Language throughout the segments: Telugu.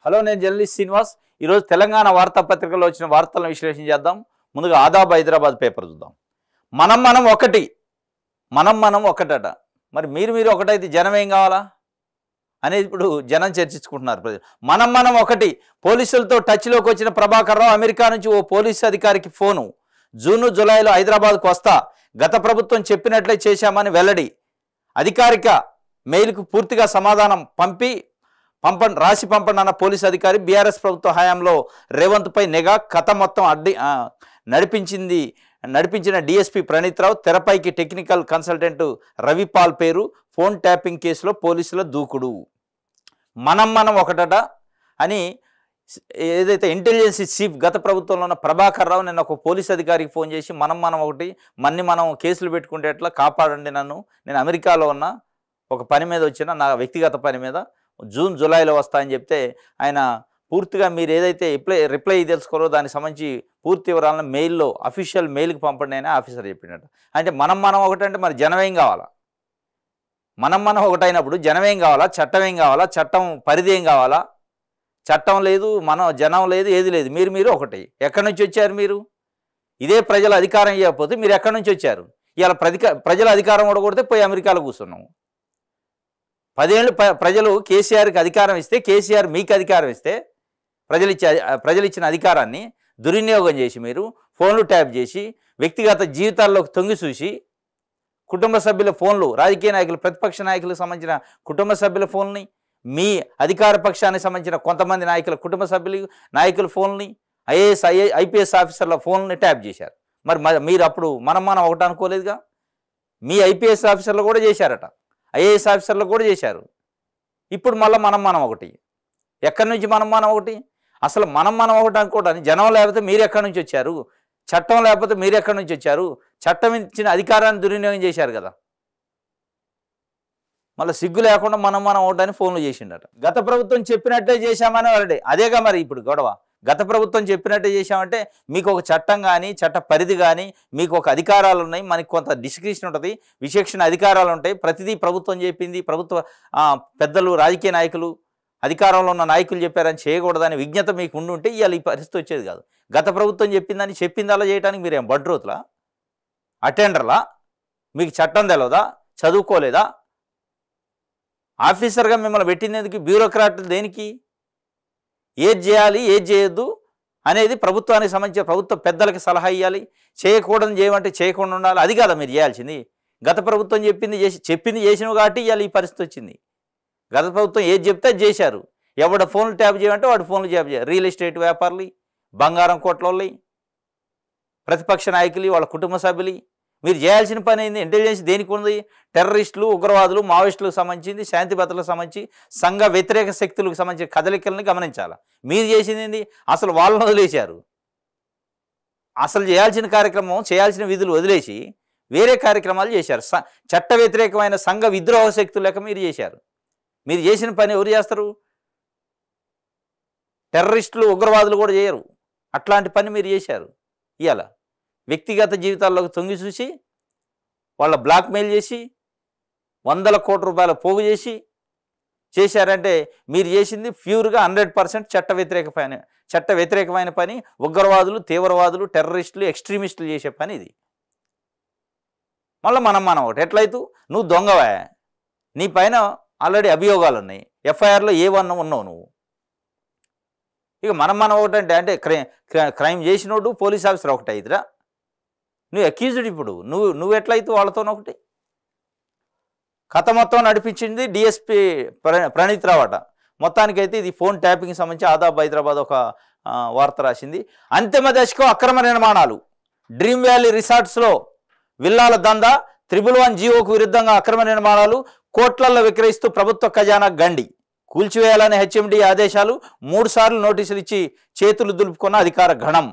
హలో, నేను జర్నలిస్ట్ శ్రీనివాస్. ఈరోజు తెలంగాణ వార్తాపత్రికల్లో వచ్చిన వార్తలను విశ్లేషణ చేద్దాం. ముందుగా ఆదాబ్ హైదరాబాద్ పేపర్ చూద్దాం. మనం ఒకటి, మనం ఒకటట. మరి మీరు ఒకటైతే జనం ఏం కావాలా అనేది ఇప్పుడు జనం చర్చించుకుంటున్నారు. ప్రజలు మనం ఒకటి. పోలీసులతో టచ్లోకి వచ్చిన ప్రభాకర్ రావు అమెరికా నుంచి ఓ పోలీసు అధికారికి ఫోను. జూన్ జూలైలో హైదరాబాద్కు వస్తా, గత ప్రభుత్వం చెప్పినట్లే చేశామని వెల్లడి. అధికారిక మెయిల్కు పూర్తిగా సమాధానం రాసి పంపండి అన్న పోలీసు అధికారి. బీఆర్ఎస్ ప్రభుత్వ హయాంలో రేవంత్పై నిఘా కథ మొత్తం నడిపించిన డీఎస్పీ ప్రణీత్ రావు, తెరపైకి టెక్నికల్ కన్సల్టెంట్ రవిపాల్ పేరు. ఫోన్ ట్యాపింగ్ కేసులో పోలీసుల దూకుడు. మనం ఒకటట అని ఏదైతే ఇంటెలిజెన్స్ చీఫ్ గత ప్రభుత్వంలో ఉన్న ప్రభాకర్ రావు నిన్న ఒక పోలీస్ అధికారికి ఫోన్ చేసి మనం ఒకటి మనం కేసులు పెట్టుకుంటే ఎట్లా కాపాడండి నన్ను, నేను అమెరికాలో ఉన్న ఒక పని మీద వచ్చిన, నా వ్యక్తిగత పని మీద జూన్ జూలైలో వస్తా అని చెప్తే ఆయన పూర్తిగా మీరు ఏదైతే రిప్లై తెలుసుకోరో దానికి సంబంధించి పూర్తి వివరాలను మెయిల్లో అఫీషియల్ మెయిల్కి పంపండి అని ఆఫీసర్ చెప్పినట్టు. అంటే మనం ఒకటంటే మరి జనం ఏం కావాలా? మనం ఒకటైనప్పుడు జనం ఏం కావాలా? చట్టం ఏం కావాలా? చట్టం పరిధి ఏం కావాలా? చట్టం లేదు, జనం లేదు, ఏది లేదు. మీరు ఒకటి. ఎక్కడి నుంచి వచ్చారు మీరు? ఇదే ప్రజల అధికారం ఇవ్వకపోతే మీరు ఎక్కడి నుంచి వచ్చారు? ఇవాళ ప్రజల అధికారం కూడా కొడితే పోయి అమెరికాలో కూర్చున్నాము. 10 ఏళ్ళు ప్రజలు కేసీఆర్కి అధికారం ఇస్తే, కేసీఆర్ మీకు అధికారం ఇస్తే, ప్రజలు ఇచ్చిన అధికారాన్ని దుర్వినియోగం చేసి మీరు ఫోన్లు ట్యాప్ చేసి వ్యక్తిగత జీవితాల్లోకి తొంగి చూసి కుటుంబ సభ్యుల ఫోన్లు, రాజకీయ నాయకులు, ప్రతిపక్ష నాయకులకు సంబంధించిన కుటుంబ సభ్యుల ఫోన్ని, మీ అధికార పక్షానికి సంబంధించిన కొంతమంది కుటుంబ నాయకుల ఫోన్ని, ఐపీఎస్ ఆఫీసర్ల ఫోన్ని ట్యాప్ చేశారు. మరి మీరు అప్పుడు మనం ఒకటి అనుకోలేదుగా? మీ ఐపీఎస్ ఆఫీసర్లు కూడా చేశారట, ఐఏఎస్ ఆఫీసర్లు కూడా చేశారు. ఇప్పుడు మళ్ళీ మనం ఒకటి. ఎక్కడి నుంచి మనం ఒకటి? అసలు మనం ఒకటి అనుకోవడానికి జనం లేకపోతే మీరు ఎక్కడి నుంచి వచ్చారు? చట్టం లేకపోతే మీరు ఎక్కడి నుంచి వచ్చారు? చట్టం ఇచ్చిన అధికారాన్ని దుర్వినియోగం చేశారు కదా. మళ్ళీ సిగ్గు లేకుండా మనం ఒకటని ఫోన్లు చేసిండట. గత ప్రభుత్వం చెప్పినట్టే చేశామని వాళ్ళే. అదేగా మరి ఇప్పుడు గొడవ. గత ప్రభుత్వం చెప్పినట్టే చేశామంటే మీకు ఒక చట్టం కానీ, చట్ట పరిధి కానీ, మీకు ఒక అధికారాలు ఉన్నాయి, మనకి కొంత డిస్క్రిప్షన్ ఉంటుంది, విచక్షణ అధికారాలు ఉంటాయి. ప్రతిదీ ప్రభుత్వం చెప్పింది, ప్రభుత్వ పెద్దలు, రాజకీయ నాయకులు, అధికారంలో ఉన్న నాయకులు చెప్పారని చేయకూడదని విజ్ఞత మీకు ఉండుంటే ఇవాళ ఈ పరిస్థితి వచ్చేది కాదు. గత ప్రభుత్వం చెప్పిందలా చేయడానికి మీరేం బడ్రోతులా, అటెండర్లా? మీకు చట్టం తెలియదా? చదువుకోలేదా? ఆఫీసర్గా మిమ్మల్ని పెట్టినందుకు బ్యూరోక్రాట్ దేనికి? ఏది చేయాలి, ఏది చేయొద్దు అనేది ప్రభుత్వానికి సంబంధించిన ప్రభుత్వ పెద్దలకి సలహా ఇవ్వాలి. చేయకూడదని చేయమంటే చేయకుండా ఉండాలి. అది కాదా మీరు చేయాల్సింది? గత ప్రభుత్వం చెప్పింది చేసినవి కాబట్టి ఇవాళ ఈ పరిస్థితి వచ్చింది. గత ప్రభుత్వం ఏది చెప్తే అది చేశారు. ఎవడ ఫోన్లు ట్యాప్ చేయమంటే వాడు ఫోన్లు ట్యాప్ చేయాలి. రియల్ ఎస్టేట్ వ్యాపారులు, బంగారం కోట్ల ప్రతిపక్ష నాయకులు, వాళ్ళ కుటుంబ సభ్యులు. మీరు చేయాల్సిన పని ఏంది? ఇంటెలిజెన్స్ దేనికి ఉంది? టెర్రరిస్టులు, ఉగ్రవాదులు, మావోయిస్టులకు సంబంధించింది, శాంతి భద్రతలకు సంబంధించి, సంఘ వ్యతిరేక శక్తులకు సంబంధించిన కదలికలను గమనించాలి. మీరు చేసింది ఏంది? అసలు వాళ్ళని వదిలేశారు. అసలు చేయాల్సిన కార్యక్రమం, చేయాల్సిన విధులు వదిలేసి వేరే కార్యక్రమాలు చేశారు. చట్ట వ్యతిరేకమైన సంఘ విద్రోహ శక్తులు లెక్క మీరు చేశారు. మీరు చేసిన పని ఎవరు చేస్తారు? టెర్రరిస్టులు, ఉగ్రవాదులు కూడా చేయరు. అట్లాంటి పని మీరు చేశారు. ఇవాళ వ్యక్తిగత జీవితాల్లోకి తొంగి చూసి వాళ్ళ బ్లాక్మెయిల్ చేసి 100 కోట్ల రూపాయల పోగు చేశారంటే మీరు చేసింది ప్యూర్గా 100% చట్ట వ్యతిరేకమైన పని. ఉగ్రవాదులు, తీవ్రవాదులు, టెర్రరిస్టులు, ఎక్స్ట్రీమిస్టులు చేసే పని ఇది. మళ్ళీ మనం ఒకటి. ఎట్లయితూ నువ్వు దొంగవా, నీ పైన ఆల్రెడీ అభియోగాలు ఉన్నాయి, ఎఫ్ఐఆర్లో A1 ఉన్నావు నువ్వు. ఇక మనం ఒకటి అంటే క్రైమ్ చేసినోడు పోలీస్ ఆఫీసర్ ఒకటి అయిద్దిరా. నువ్వు అక్యూజ్డ్. ఇప్పుడు నువ్వు ఎట్లయితే వాళ్ళతో ఒకటి. కథ మొత్తం నడిపించింది డిఎస్పీ ప్రణీత్ రావు అట. మొత్తానికైతే ఇది ఫోన్ ట్యాపింగ్కి సంబంధించి ఆదాబ్ హైదరాబాద్ ఒక వార్త రాసింది. అంతిమ దశకు అక్రమ నిర్మాణాలు. డ్రీమ్ వ్యాలీ రిసార్ట్స్లో విల్లాల దందా. 111 జీవోకు విరుద్ధంగా అక్రమ నిర్మాణాలు కోట్లల్లో విక్రయిస్తూ ప్రభుత్వ ఖజానా గండి. కూల్చివేయాలని హెచ్ఎండి ఆదేశాలు. 3 సార్లు నోటీసులు ఇచ్చి చేతులు దులుపుకున్న అధికార గణం.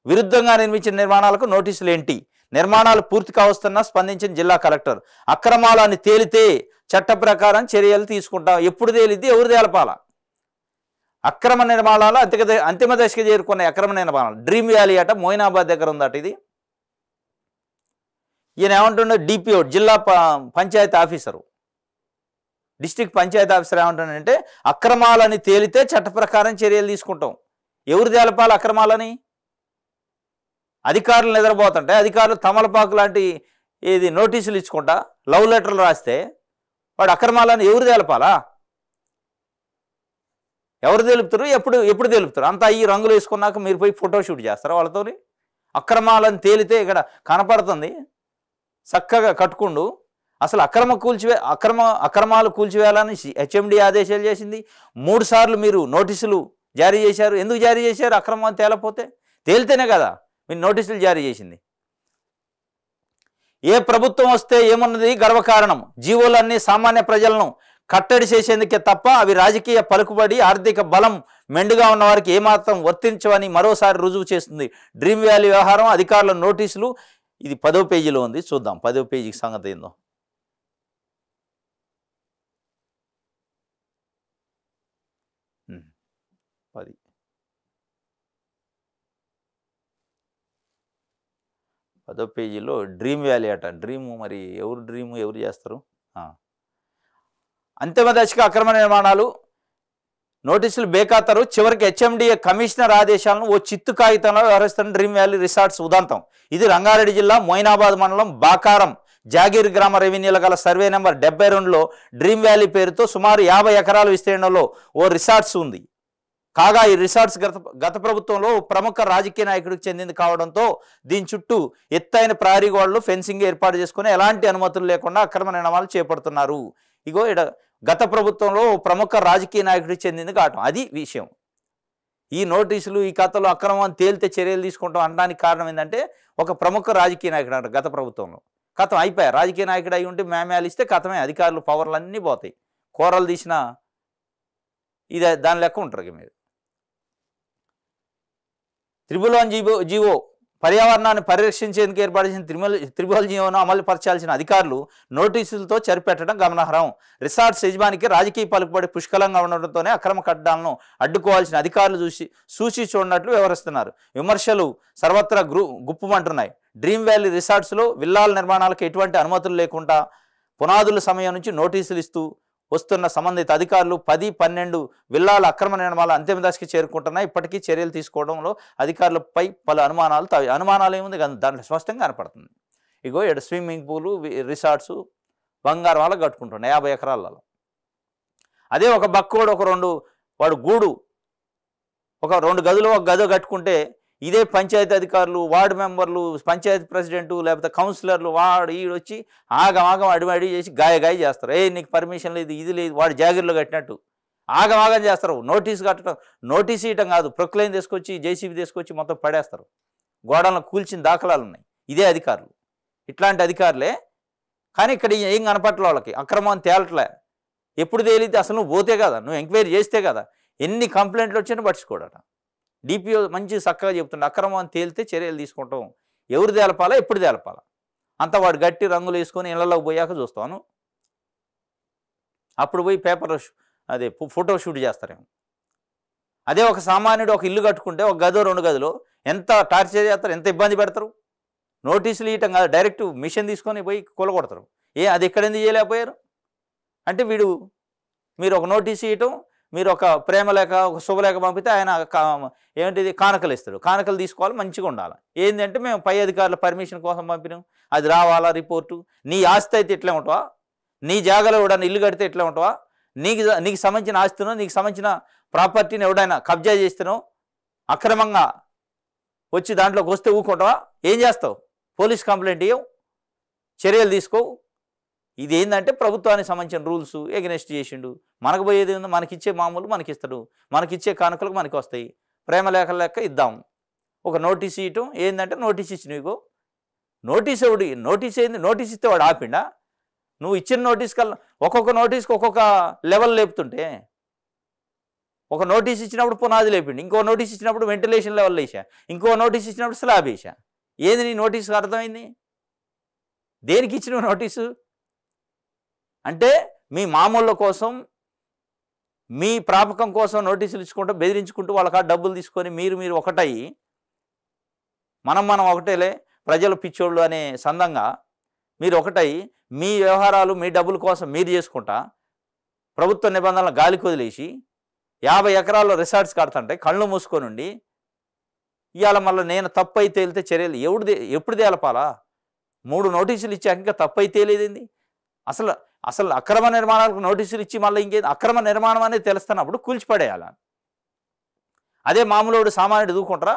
విరుద్ధంగా నిర్మించిన నిర్మాణాలకు నోటీసులు ఏంటి? నిర్మాణాలు పూర్తి కావస్తున్నా స్పందించిన జిల్లా కలెక్టర్. అక్రమాలని తేలితే చట్ట ప్రకారం చర్యలు తీసుకుంటాం. ఎప్పుడు తేలిద్ది? ఎవరు తేలపాల? అక్రమ నిర్మాణాలు అంతిమ దశకు చేరుకున్న అక్రమ నిర్మాణాలు. డ్రీమ్ వ్యాలీ అట, మోయినాబాద్ దగ్గర ఉందట. ఇది ఈయన ఏమంటుండే? డిపిఓ, జిల్లా panchayat officer. District panchayat officer ఏమంటానంటే అక్రమాలని తేలితే చట్ట ప్రకారం చర్యలు తీసుకుంటాం. ఎవరు తేలపాలి అక్రమాలని? అధికారులు నిద్రపోతుంటే అధికారులు తమలపాకు లాంటి ఏది నోటీసులు ఇచ్చుకుంటా లవ్ లెటర్లు రాస్తే వాడు అక్రమాలని ఎవరు తేలపాలా? ఎవరు తెలుపుతారు? ఎప్పుడు తెలుపుతారు? అంతా ఈ రంగులు వేసుకున్నాక మీరు పోయి ఫోటోషూట్ చేస్తారా వాళ్ళతో? అక్రమాలను తేలితే ఇక్కడ కనపడుతుంది చక్కగా కట్టుకుండు. అసలు అక్రమాలు కూల్చివేయాలని హెచ్ఎండి ఆదేశాలు చేసింది. 3 సార్లు మీరు నోటీసులు జారీ చేశారు. ఎందుకు జారీ చేశారు? అక్రమం తేలపోతే తేలితేనే కదా మీరు నోటీసులు జారీ చేసింది. ఏ ప్రభుత్వం వస్తే ఏమున్నది గర్వకారణం. జీవోలన్నీ సామాన్య ప్రజలను కట్టడి చేసేందుకే తప్ప అవి రాజకీయ పలుకుబడి ఆర్థిక బలం మెండుగా ఉన్న వారికి ఏమాత్రం వర్తించవని మరోసారి రుజువు చేస్తుంది డ్రీమ్ వ్యాలీ వ్యవహారం. అధికారుల నోటీసులు ఇది 10వ పేజీలో ఉంది. చూద్దాం 10వ పేజీకి సంగతి ఏందో. పది 10వ పేజీలో డ్రీమ్ వ్యాలీ అట. డ్రీము మరి ఎవరు చేస్తారు? అంతిమ దశకు అక్రమ నిర్మాణాలు నోటీసులు బేఖాతరు. చివరికి హెచ్ఎండిఏ కమిషనర్ ఆదేశాలను ఓ చిత్తు కాగితంలో వ్యవహరిస్తున్న డ్రీమ్ వ్యాలీ రిసార్ట్స్ ఉదంతం. ఇది రంగారెడ్డి జిల్లా మొయినాబాద్ మండలం బాకారం జాగీర్ గ్రామ రెవెన్యూల గల సర్వే నెంబర్ 72లో డ్రీమ్ వ్యాలీ పేరుతో సుమారు 50 ఎకరాల విస్తీర్ణంలో ఓ రిసార్ట్స్ ఉంది. కాగా ఈ రిసార్ట్స్ గత ప్రభుత్వంలో ప్రముఖ రాజకీయ నాయకుడికి చెందింది కావడంతో దీని చుట్టూ ఎత్తైన ప్రహరీ గోడలు ఫెన్సింగ్ ఏర్పాటు చేసుకుని ఎలాంటి అనుమతులు లేకుండా అక్రమ నిర్మాణాలు చేపడుతున్నారు. ఇగో ఇక్కడ గత ప్రభుత్వంలో ప్రముఖ రాజకీయ నాయకుడికి చెందింది కావటం అది విషయం. ఈ నోటీసులు ఈ కథలో అక్రమం తేలితే చర్యలు తీసుకుంటాం అనడానికి కారణం ఏంటంటే ఒక ప్రముఖ రాజకీయ నాయకుడు అంట గత ప్రభుత్వంలో. కథం అయిపోయాయి. రాజకీయ నాయకుడు అయి ఉంటే మేమేలు ఇస్తే కథమే, అధికారులు పవర్లు అన్నీ పోతాయి. కూరలు తీసిన ఇది దాని లెక్క ఉంటారు. మీరు 1 జీవో పర్యావరణాన్ని పరిరక్షించేందుకు ఏర్పాటు చేసిన త్రిబుల్ జీవోను అమలు పరచాల్సిన అధికారులు నోటీసులతో చరిపెట్టడం గమనార్హం. రిసార్ట్స్ యజమానికి రాజకీయ పలుకుబడి పుష్కలంగా ఉండడంతోనే అక్రమ కట్టడాలను అడ్డుకోవాల్సిన అధికారులు చూసి చూడనట్లు వ్యవహరిస్తున్నారు. విమర్శలు సర్వత్రా గుప్పుమంటున్నాయి. డ్రీమ్ వ్యాలీ రిసార్ట్స్లో విల్లాల నిర్మాణాలకు ఎటువంటి అనుమతులు లేకుండా పునాదుల సమయం నుంచి నోటీసులు ఇస్తూ వస్తున్న సంబంధిత అధికారులు 10-12 విల్లాల అక్రమ నిర్మాణాలు అంతిమ దశకి చేరుకుంటున్నాయి. ఇప్పటికీ చర్యలు తీసుకోవడంలో అధికారులపై పలు అనుమానాలు ఏముంది దాంట్లో స్పష్టంగా కనపడుతుంది. ఇగో ఇక్కడ స్విమ్మింగ్ పూలు రిసార్ట్స్ బంగారం వాళ్ళ కట్టుకుంటున్నాయి 50 ఎకరాలలో. అదే ఒక బక్కోడు వాడు గూడు ఒక 2 గదులు ఒక గదో కట్టుకుంటే ఇదే పంచాయతీ అధికారులు వార్డు మెంబర్లు పంచాయతీ ప్రెసిడెంటు లేకపోతే కౌన్సిలర్లు ఈడొచ్చి ఆగం అడిమడి చేసి గాయ చేస్తారు. నీకు పర్మిషన్ లేదు ఇది లేదు వాడు జాగిరిలో కట్టినట్టు ఆగం చేస్తారు. నోటీసు కట్టడం నోటీసు ఇవ్వటం కాదు, ప్రొక్లైన్ తీసుకొచ్చి జేసీబీ తీసుకొచ్చి మొత్తం పడేస్తారు. గోడలను కూల్చిన దాఖలాలు ఉన్నాయి. ఇదే అధికారులు, ఇట్లాంటి అధికారులే. కానీ ఇక్కడ ఏం కనపట్ల వాళ్ళకి అక్రమం తేలట్లే. ఎప్పుడు తేలితే అసలు నువ్వు పోతే కదా, నువ్వు ఎంక్వైరీ చేస్తే కదా. ఎన్ని కంప్లైంట్లు వచ్చినా పట్టించుకోడట. డిపిఓ మంచి చక్కగా చెప్తుండే అక్రమం తేలితే చర్యలు తీసుకుంటాం. ఎవరు తేలపాలా ఎప్పుడు తేలపాలా అంత వాడు గట్టి రంగులు వేసుకొని ఇళ్లలోకి పోయాక చూస్తాను. అప్పుడు పోయి ఫోటో షూట్ చేస్తారేమో. అదే ఒక సామాన్యుడు ఒక ఇల్లు కట్టుకుంటే ఒక గదో 2 గదులు ఎంత టార్చర్ చేస్తారు, ఎంత ఇబ్బంది పెడతారు. నోటీసులు ఇవ్వటం కాదు, డైరెక్ట్ మిషన్ తీసుకొని పోయి కూలగొడతారు. అది ఎక్కడ ఎందుకు చేయలేకపోయారు అంటే మీరు ఒక నోటీసు ఇవ్వటం, మీరు ఒక ప్రేమ లేఖ ఒక శుభలేఖ పంపితే ఆయన ఏంటిది కానుకలు ఇస్తాడు. కానుకలు తీసుకోవాలి, మంచిగా ఉండాలి. ఏంటంటే మేము పై అధికారుల పర్మిషన్ కోసం పంపినాం, అది రావాలా రిపోర్టు. నీ ఆస్తి అయితే ఎట్లా ఉంటావా, నీ జాగాలో ఎవడన్నా ఇల్లు కడితే ఎట్లా ఉంటావా, నీకు సంబంధించిన ఆస్తినో నీకు సంబంధించిన ప్రాపర్టీని ఎవడైనా కబ్జా చేస్తేనో అక్రమంగా వచ్చి దాంట్లోకి వస్తే ఊకుంటావా? ఏం చేస్తావు? పోలీస్ కంప్లైంట్ ఇవ్వవు, చర్యలు తీసుకోవు. ఇది ఏంటంటే ప్రభుత్వానికి సంబంధించిన రూల్స్ ఎగనెస్ట్ చేసిండు. మనకు పోయేది ఉంది, మనకిచ్చే మామూలు మనకిస్తాడు, మనకిచ్చే కానుకలకు మనకి వస్తాయి. ప్రేమ లేఖల లెక్క ఇద్దాం. ఒక నోటీస్ ఇవ్వటం ఏంటంటే నోటీస్ ఇచ్చినవిగో నోటీస్ ఏంది? నోటీస్ ఇస్తే వాడు ఆపిండా? నువ్వు ఇచ్చిన నోటీస్ కల్లా ఒక్కొక్క నోటీస్కి ఒక్కొక్క లెవెల్ లేపుతుంటే ఒక నోటీస్ ఇచ్చినప్పుడు పునాది లేపిండి, ఇంకో నోటీస్ ఇచ్చినప్పుడు వెంటిలేషన్ లెవెల్ వేసా, ఇంకో నోటీస్ ఇచ్చినప్పుడు స్లాబ్ వేసా. ఏది నీ నోటీస్కి అర్థమైంది? దేనికి ఇచ్చిన నోటీసు? అంటే మీ మామూళ్ళ కోసం మీ ప్రాపకం కోసం నోటీసులు ఇచ్చుకుంటూ బెదిరించుకుంటూ వాళ్ళ డబ్బులు తీసుకొని మీరు ఒకటయ్యి మనం ఒకటేలే ప్రజలు పిచ్చోళ్ళు అనే సందంగా మీరు ఒకటై మీ వ్యవహారాలు మీ డబ్బుల కోసం మీరు చేసుకుంటా ప్రభుత్వ నిబంధనలు గాలికి వదిలేసి 50 ఎకరాల్లో రిసార్ట్స్ కడుతుంటే కళ్ళు మూసుకొని ఉండి ఇవాళ మళ్ళీ నేను తప్పు అయితే తేలితే చర్యలు ఎప్పుడు తేలపాలా? 3 నోటీసులు ఇచ్చాక ఇంకా తప్పు అయితే తేలేదేంది? అసలు అక్రమ నిర్మాణాలకు నోటీసులు ఇచ్చి మళ్ళీ ఇంకేది అక్రమ నిర్మాణం అనేది తెలుస్తున్నప్పుడు కూల్చిపడేయాల. అదే మామూలుడు సామాన్యుడు దూకుంటారా?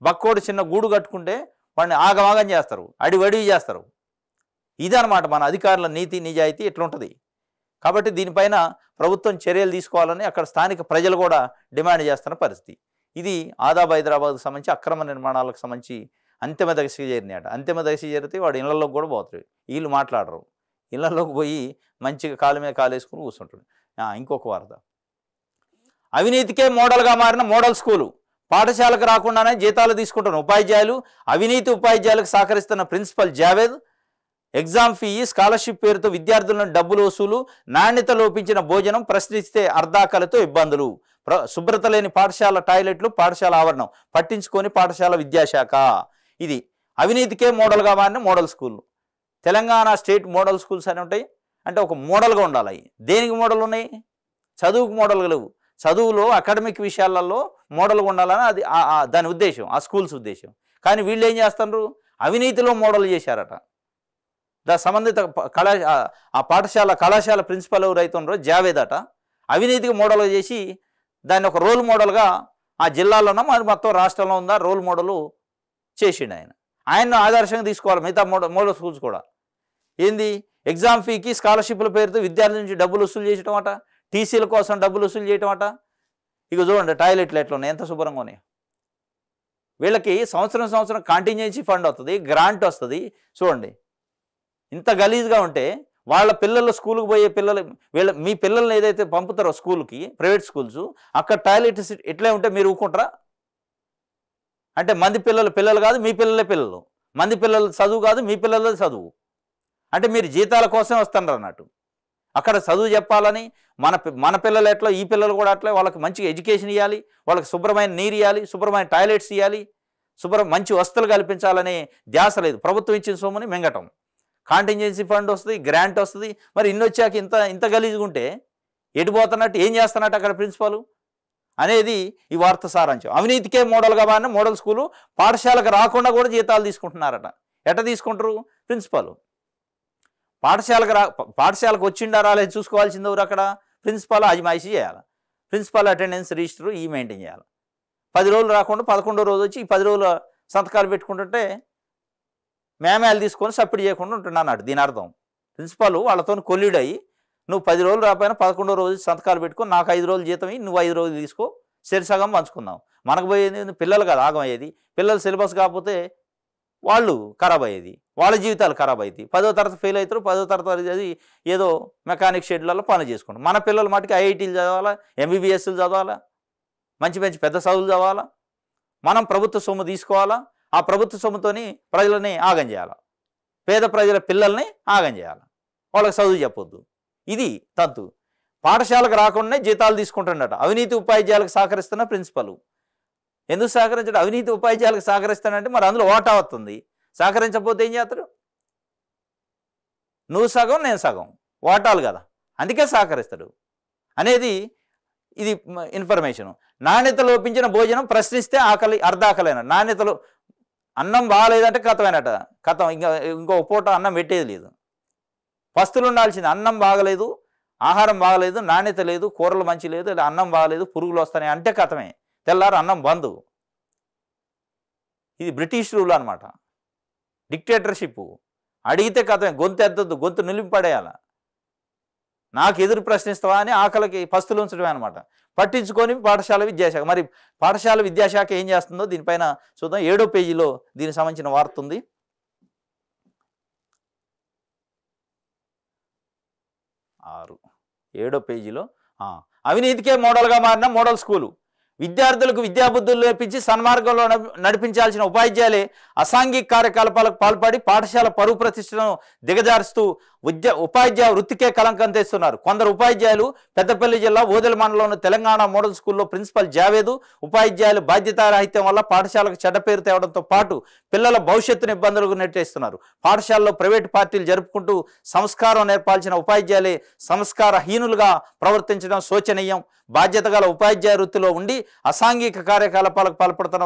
బక్కోడు చిన్న గూడు కట్టుకుంటే వాడిని ఆగమాగం చేస్తారు, అడివడివి చేస్తారు. ఇదనమాట మన అధికారుల నీతి నిజాయితీ ఎట్లుంటుంది. కాబట్టి దీనిపైన ప్రభుత్వం చర్యలు తీసుకోవాలని అక్కడ స్థానిక ప్రజలు కూడా డిమాండ్ చేస్తున్న పరిస్థితి. ఇది ఆదాబ్ హైదరాబాద్కు సంబంధించి అక్రమ నిర్మాణాలకు సంబంధించి అంతిమ దశకి చేరినాడు. అంతిమ దశకి చేరితే వాడు ఇళ్లలోకి కూడా పోతాడు. వీళ్ళు మాట్లాడరు. ఇళ్లలోకి పోయి మంచిగా కాలు మీద కాలేసుకుని కూర్చుంటాడు. ఇంకొక వార్త, అవినీతికే మోడల్గా మారిన మోడల్ స్కూలు. పాఠశాలకు రాకుండానే జీతాలు తీసుకుంటున్న ఉపాధ్యాయులు, అవినీతి ఉపాధ్యాయులకు సహకరిస్తున్న principal Javed, exam fee, scholarship పేరుతో విద్యార్థులను డబ్బులు వసూలు, నాణ్యత లోపించిన భోజనం, ప్రశ్నిస్తే అర్ధాకలతో ఇబ్బందులు, శుభ్రత లేని పాఠశాల టాయిలెట్లు, పాఠశాల ఆవరణం పట్టించుకొని పాఠశాల విద్యాశాఖ. ఇది అవినీతికే మోడల్గా మారిన మోడల్ స్కూళ్ళు. తెలంగాణ స్టేట్ మోడల్ స్కూల్స్ అని ఉంటాయి. అంటే ఒక మోడల్గా ఉండాలి. దేనికి మోడల్ ఉన్నాయి? చదువుకు మోడల్గా లేవు. చదువులో అకాడమిక్ విషయాలలో మోడల్గా ఉండాలని అది దాని ఉద్దేశం, ఆ స్కూల్స్ ఉద్దేశం. కానీ వీళ్ళు ఏం చేస్తున్నారు? అవినీతిలో మోడల్ చేశారట. సంబంధిత కళాశాల ప్రిన్సిపల్ ఎవరైతే ఉన్నారో జావేద్ అట, అవినీతికి మోడల్గా చేసి దాన్ని ఒక రోల్ మోడల్గా ఆ జిల్లాలోనో మరి మొత్తం రాష్ట్రంలో ఉందా రోల్ మోడల్ చేసిండు. ఆయన్ను ఆదర్శంగా తీసుకోవాలి మిగతా మోడల్ స్కూల్స్ కూడా. ఏంది? ఎగ్జామ్ ఫీకి స్కాలర్షిప్ల పేరుతో విద్యార్థుల నుంచి డబ్బులు వసూలు చేయటం అట, టీసీల కోసం డబ్బులు వసూలు చేయటం అట. ఇక చూడండి టాయిలెట్లు ఎట్లా ఉన్నాయి, ఎంత శుభ్రంగా ఉన్నాయి. వీళ్ళకి సంవత్సరం కాంటింజెన్సీ ఫండ్ వస్తుంది, గ్రాంట్ వస్తుంది. చూడండి ఇంత గలీజ్గా ఉంటే వాళ్ళ పిల్లలు స్కూల్కి పోయే మీ పిల్లల్ని ఏదైతే పంపుతారో స్కూల్కి, ప్రైవేట్ స్కూల్స్, అక్కడ టాయిలెట్స్ ఎట్లా ఉంటే మీరు ఊరుకుంటారా? అంటే మంది పిల్లలు కాదు, మీ పిల్లలే పిల్లలు. మంది పిల్లలు చదువు కాదు, మీ పిల్లలే చదువు. అంటే మీరు జీతాల కోసం వస్తున్నారు అన్నట్టు. అక్కడ చదువు చెప్పాలని మన పిల్లలు ఎట్లా ఈ పిల్లలు కూడా అట్లా వాళ్ళకి మంచిగా ఎడ్యుకేషన్ ఇవ్వాలి, వాళ్ళకి శుభ్రమైన నీరు ఇవ్వాలి, శుభ్రమైన టాయిలెట్స్ ఇవ్వాలి, మంచి వసతులు కల్పించాలనే ధ్యాస లేదు. ప్రభుత్వం ఇచ్చిన సొమ్ముని మింగటం. కాంటింజెన్సీ ఫండ్ వస్తుంది, గ్రాంట్ వస్తుంది. మరి ఇన్ని వచ్చాక ఇంత గలీజ్గా ఉంటే ఎటుపోతున్నట్టు, ఏం చేస్తున్నట్టు అక్కడ ప్రిన్సిపాల్ అనేది ఈ వార్త సారాంశం. అవినీతికే మోడల్గా మారిన మోడల్ స్కూలు, పాఠశాలకు రాకుండా కూడా జీతాలు తీసుకుంటున్నారట. ఎట్ట తీసుకుంటారు? ప్రిన్సిపాల్ పాఠశాలకు వచ్చిండా రాలేదు చూసుకోవాల్సింది ఎవరు? అక్కడ ప్రిన్సిపాల్ అజమాయిషీ చేయాలి. ప్రిన్సిపాల్ అటెండెన్స్ రిజిస్టర్ మెయింటైన్ చేయాలి. 10 రోజులు రాకుండా 11వ రోజు వచ్చి ఈ 10 రోజుల సంతకాలు పెట్టుకుంటుంటే మేమేలు తీసుకొని సబ్మిట్ చేయకుండా ఉంటున్నాడు. దీని అర్థం ప్రిన్సిపాల్ వాళ్ళతో కొల్లీడ్ అయ్యి నువ్వు 10 రోజులు రాపోయినా 11వ రోజు సంతకాలు పెట్టుకో, నాకు 5 రోజులు జీతం నువ్వు 5 రోజులు తీసుకో, సరిసగం పంచుకుందాం. మనకు పోయేది పిల్లలు కదా ఆగమయ్యేది. పిల్లలు సిలబస్ కాకపోతే వాళ్ళు ఖరాబ్ అయ్యేది, వాళ్ళ జీవితాలు ఖరాబ్ అవుతాయి. 10వ తరగతి ఫెయిల్ అవుతారు, 10వ తరగతి అది ఏదో మెకానిక్ షెడ్లలో పనులు చేసుకుంటాం. మన పిల్లల మటుకు ఐఐటీలు చదవాలా, ఎంబీబీఎస్లు చదవాలా, మంచి పెద్ద చదువులు చదవాలా. మనం ప్రభుత్వ సొమ్ము తీసుకోవాలా, ఆ ప్రభుత్వ సొమ్ముతోని ప్రజలని ఆగం చేయాలి, పేద ప్రజల పిల్లల్ని ఆగం చేయాలి, వాళ్ళకి చదువు చెప్పొద్దు. ఇది తంతు. పాఠశాలకు రాకుండానే జీతాలు తీసుకుంటుండట. అవినీతి ఉపాధ్యాయులకు సహకరిస్తున్న ప్రిన్సిపల్. ఎందుకు సహకరించడం? అవినీతి ఉపాధ్యాయులకు సహకరిస్తానంటే మరి అందులో ఓటా వస్తుంది. సహకరించకపోతే ఏం చేస్తారు? నువ్వు సగం నేను సగం ఓటాలు కదా, అందుకే సహకరిస్తాడు అనేది ఇది ఇన్ఫర్మేషన్. నాణ్యత లోపించిన భోజనం, ప్రశ్నిస్తే ఆకలి అర్ధాకలైన. నాణ్యతలో అన్నం బాగాలేదంటే కథమైనట, కథం ఇంకో పూట అన్నం పెట్టేది లేదు. పస్తులు ఉండాల్సింది. అన్నం బాగలేదు, ఆహారం బాగలేదు, నాణ్యత లేదు, కూరలు మంచి లేదు, అన్నం బాగలేదు, పురుగులు వస్తాయి అంటే కథమే, తెల్లారు అన్నం బంద్. ఇది బ్రిటిష్ రూల్ అనమాట, డిక్టేటర్షిప్. అడిగితే కథమే, గొంతు ఎద్దద్దు, గొంతు నిలింపడేయాల. నాకు ఎదురు ప్రశ్నిస్తావా అని ఆకలికి పస్తులు ఉంచడమే అనమాట. పట్టించుకొని పాఠశాల విద్యాశాఖ. మరి పాఠశాల విద్యాశాఖ ఏం చేస్తుందో దీనిపైన చూద్దాం. 7వ పేజీలో దీనికి సంబంధించిన వార్త ఉంది. 7వ పేజీలో అవినీతికే మోడల్గా మారిన మోడల్ స్కూలు. విద్యార్థులకు విద్యాబుద్ధులు నేర్పించి సన్మార్గంలో నడిపించాల్సిన ఉపాధ్యాయులే అసాంఘిక కార్యకలాపాలకు పాల్పడి పాఠశాల పరువు ప్రతిష్టను దిగజారుస్తూ ఉపాధ్యాయ వృత్తికే కలంకం తెస్తున్నారు. కొందరు ఉపాధ్యాయులు పెద్దపల్లి జిల్లా ఓదెల మండలంలోని తెలంగాణ మోడల్ స్కూల్లో ప్రిన్సిపల్ జావేదు ఉపాధ్యాయులు బాధ్యతారాహిత్యం వల్ల పాఠశాలకు చెడ్డ పేరు తేవడంతో పాటు పిల్లల భవిష్యత్తును ఇబ్బందులకు నెట్టేస్తున్నారు. పాఠశాలలో ప్రైవేటు పార్టీలు జరుపుకుంటూ సంస్కారం నేర్పాల్సిన ఉపాధ్యాయులే సంస్కారహీనులుగా ప్రవర్తించడం శోచనీయం. బాధ్యత గల ఉపాధ్యాయ వృత్తిలో ఉండి అసాంఘిక కార్యకలాపాలకు పాల్పడుతున్న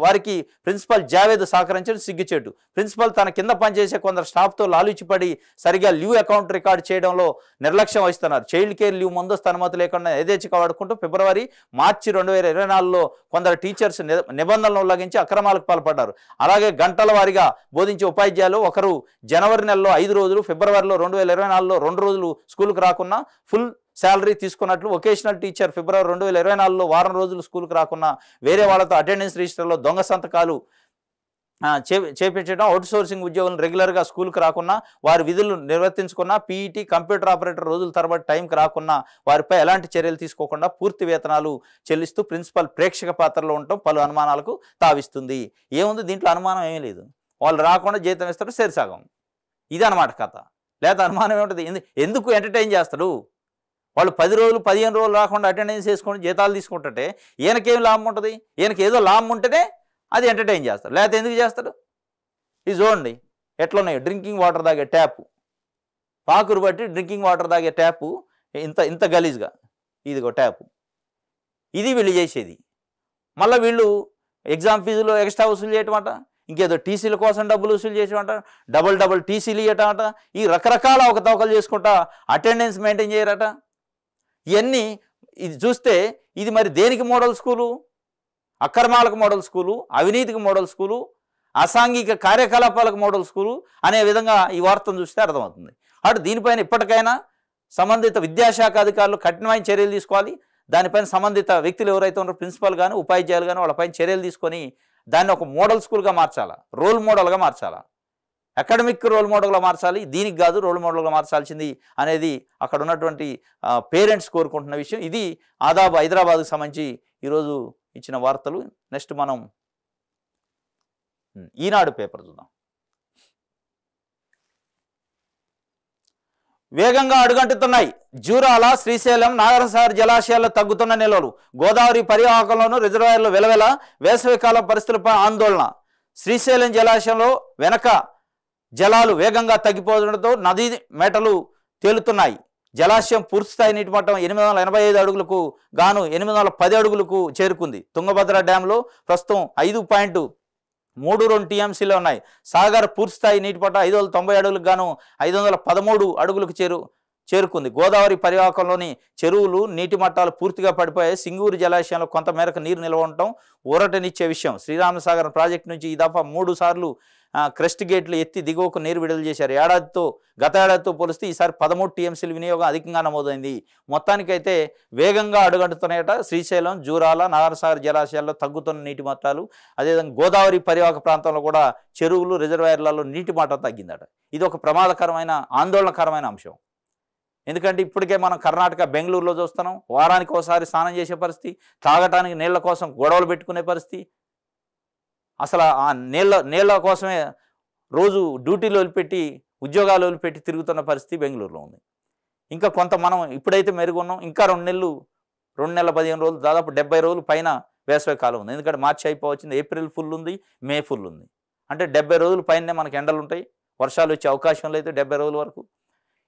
వారికి ప్రిన్సిపల్ జావేద్ సహకరించడం సిగ్గుచేటు. ప్రిన్సిపల్ తన కింద పనిచేసే కొందరు స్టాఫ్తో లాలుచిపడి సరిగా లీవ్ అకౌంట్ రికార్డు చేయడంలో నిర్లక్ష్యం వహిస్తున్నారు. చైల్డ్ కేర్ లీవ్ ముందస్తు అనుమతి లేకుండా యథేచ్ఛగా వాడుకుంటూ ఫిబ్రవరి మార్చి 2024లో కొందరు టీచర్స్ నిబంధనలను ఉల్లంఘించి అక్రమాలకు పాల్పడ్డారు. అలాగే గంటల వారీగా బోధించే ఉపాధ్యాయులు ఒకరు జనవరి నెలలో 5 రోజులు, ఫిబ్రవరిలో 2024లో 2 రోజులు స్కూల్కి రాకున్నా ఫుల్ శాలరీ తీసుకున్నట్లు, వొకేషనల్ టీచర్ ఫిబ్రవరి 2024లో వారం రోజులు స్కూల్కి రాకున్నా వేరే వాళ్ళతో అటెండెన్స్ రిజిస్టర్లో దొంగ సంతకాలు చేపించడం, అవుట్ సోర్సింగ్ ఉద్యోగులను రెగ్యులర్గా స్కూల్కి రాకున్నా వారి విధులు నిర్వర్తించుకున్నా, పీఈటీ కంప్యూటర్ ఆపరేటర్ రోజుల తరబడి టైంకి రాకున్నా వారిపై ఎలాంటి చర్యలు తీసుకోకుండా పూర్తి వేతనాలు చెల్లిస్తూ ప్రిన్సిపల్ ప్రేక్షక పాత్రలో ఉండటం పలు అనుమానాలకు తావిస్తుంది. ఏముంది దీంట్లో అనుమానం ఏమీ లేదు. వాళ్ళు రాకుండా జీతం ఇస్తారు, సరిసగం. ఇదన్నమాట కథ. లేదా అనుమానం ఏముంటుంది? ఎందుకు ఎంటర్టైన్ చేస్తాడు? వాళ్ళు 10 రోజులు 15 రోజులు రాకుండా అటెండెన్స్ చేసుకొని జీతాలు తీసుకుంటుంటే ఈయనకేం లాభం ఉంటుంది? ఈయనకి ఏదో లాభం ఉంటేనే అది ఎంటర్టైన్ చేస్తాడు, లేకపోతే ఎందుకు చేస్తాడు? ఇది చూడండి ఎట్లున్నాయి. డ్రింకింగ్ వాటర్ తాగే ట్యాపు, పాకురు బట్టి డ్రింకింగ్ వాటర్ తాగే ట్యాపు ఇంత గలీజ్గా, ఇదిగో ట్యాపు. ఇది వీళ్ళు చేసేది. మళ్ళీ వీళ్ళు ఎగ్జామ్ ఫీజులో ఎక్స్ట్రా వసూలు చేయటమాట, ఇంకేదో టీసీల కోసం డబ్బులు వసూలు చేసేమంట, డబల్ టీసీలు ఇవ్వటమాట. ఈ రకరకాల అవకతవకలు చేసుకుంటా అటెండెన్స్ మెయింటైన్ చేయరట. ఇవన్నీ ఇది చూస్తే ఇది మరి దేనికి మోడల్ స్కూలు? అక్రమాలకు మోడల్ స్కూలు, అవినీతికి మోడల్ స్కూలు, అసాంఘిక కార్యకలాపాలకు మోడల్ స్కూలు అనే విధంగా ఈ వార్తను చూస్తే అర్థమవుతుంది. అటు దీనిపైన ఇప్పటికైనా సంబంధిత విద్యాశాఖ అధికారులు కఠినమైన చర్యలు తీసుకోవాలి. దానిపైన సంబంధిత వ్యక్తులు ఎవరైతే ఉన్నారో ప్రిన్సిపల్ కానీ ఉపాధ్యాయులు కానీ వాళ్ళపైన చర్యలు తీసుకొని దాన్ని ఒక మోడల్ స్కూల్గా మార్చాలా, రోల్ మోడల్గా మార్చాలా, అకాడమిక్ రోల్ మోడల్గా మార్చాలి. దీనికి కాదు రోల్ మోడల్గా మార్చాల్సింది అనేది అక్కడ ఉన్నటువంటి పేరెంట్స్ కోరుకుంటున్న విషయం. ఇది ఆదాబ్ హైదరాబాద్కు సంబంధించి ఈరోజు ఇచ్చిన వార్తలు. నెక్స్ట్ మనం ఈనాడు పేపర్ చూద్దాం. వేగంగా అడుగంటుతున్నాయి జూరాల, శ్రీశైలం, నాగరసాగర్ జలాశయాల్లో తగ్గుతున్న నిల్వలు. గోదావరి పరివాహకంలోనూ రిజర్వాయర్లు వెలవెల. వేసవికాలం పరిస్థితులపై ఆందోళన. శ్రీశైలం జలాశయంలో వెనక జలాలు వేగంగా తగ్గిపోతుండటంతో నదీ మేటలు తేలుతున్నాయి. జలాశయం పూర్తిస్థాయి నీటి మట్టం 885 అడుగులకు గాను 810 అడుగులకు చేరుకుంది. తుంగభద్ర డ్యాంలో ప్రస్తుతం 5.32 టీఎంసీలో ఉన్నాయి. సాగర్ పూర్తిస్థాయి నీటి మట్టం 590 అడుగులకు గాను 513 అడుగులకు చేరుకుంది. గోదావరి పరివాహకంలోని చెరువులు నీటి మట్టాలు పూర్తిగా పడిపోయాయి. సింగూరు జలాశయంలో కొంత మేరకు నీరు నిల్వ ఉండటం ఊరటనిచ్చే విషయం. శ్రీరామసాగర్ ప్రాజెక్టు నుంచి ఈ దఫా 3 సార్లు క్రెస్ట్ గేట్లు ఎత్తి దిగువకు నీరు విడుదల చేశారు. గత ఏడాదితో పోలిస్తే ఈసారి 13 టీఎంసీల వినియోగం అధికంగా నమోదైంది. మొత్తానికైతే వేగంగా అడుగంటున్నాయట శ్రీశైలం, జూరాల, నాగరసాగర్ జలాశయాల్లో తగ్గుతున్న నీటి మట్టాలు. అదేవిధంగా గోదావరి పరివాహక ప్రాంతంలో కూడా చెరువులు, రిజర్వాయర్లలో నీటి మట్టం తగ్గిందట. ఇది ఒక ప్రమాదకరమైన, ఆందోళనకరమైన అంశం. ఎందుకంటే ఇప్పటికే మనం కర్ణాటక బెంగళూరులో చూస్తున్నాం. వారానికి ఒకసారి స్నానం చేసే పరిస్థితి, తాగటానికి నీళ్ల కోసం గొడవలు పెట్టుకునే పరిస్థితి. అసలు ఆ నీళ్ళ కోసమే రోజు డ్యూటీలు వదిలిపెట్టి, ఉద్యోగాలు వదిలిపెట్టి తిరుగుతున్న పరిస్థితి బెంగళూరులో ఉంది. ఇంకా కొంత మనం ఇప్పుడైతే మెరుగున్నాం. ఇంకా 2 నెలలు 15 రోజులు, దాదాపు 70 రోజులు పైన వేసవి కాలం ఉంది. ఎందుకంటే మార్చి అయిపోవచ్చింది, ఏప్రిల్ ఫుల్ ఉంది, మే ఫుల్ ఉంది. అంటే 70 రోజుల పైనే మనకు ఎండలు ఉంటాయి. వర్షాలు వచ్చే అవకాశం లేదు 70 రోజుల వరకు.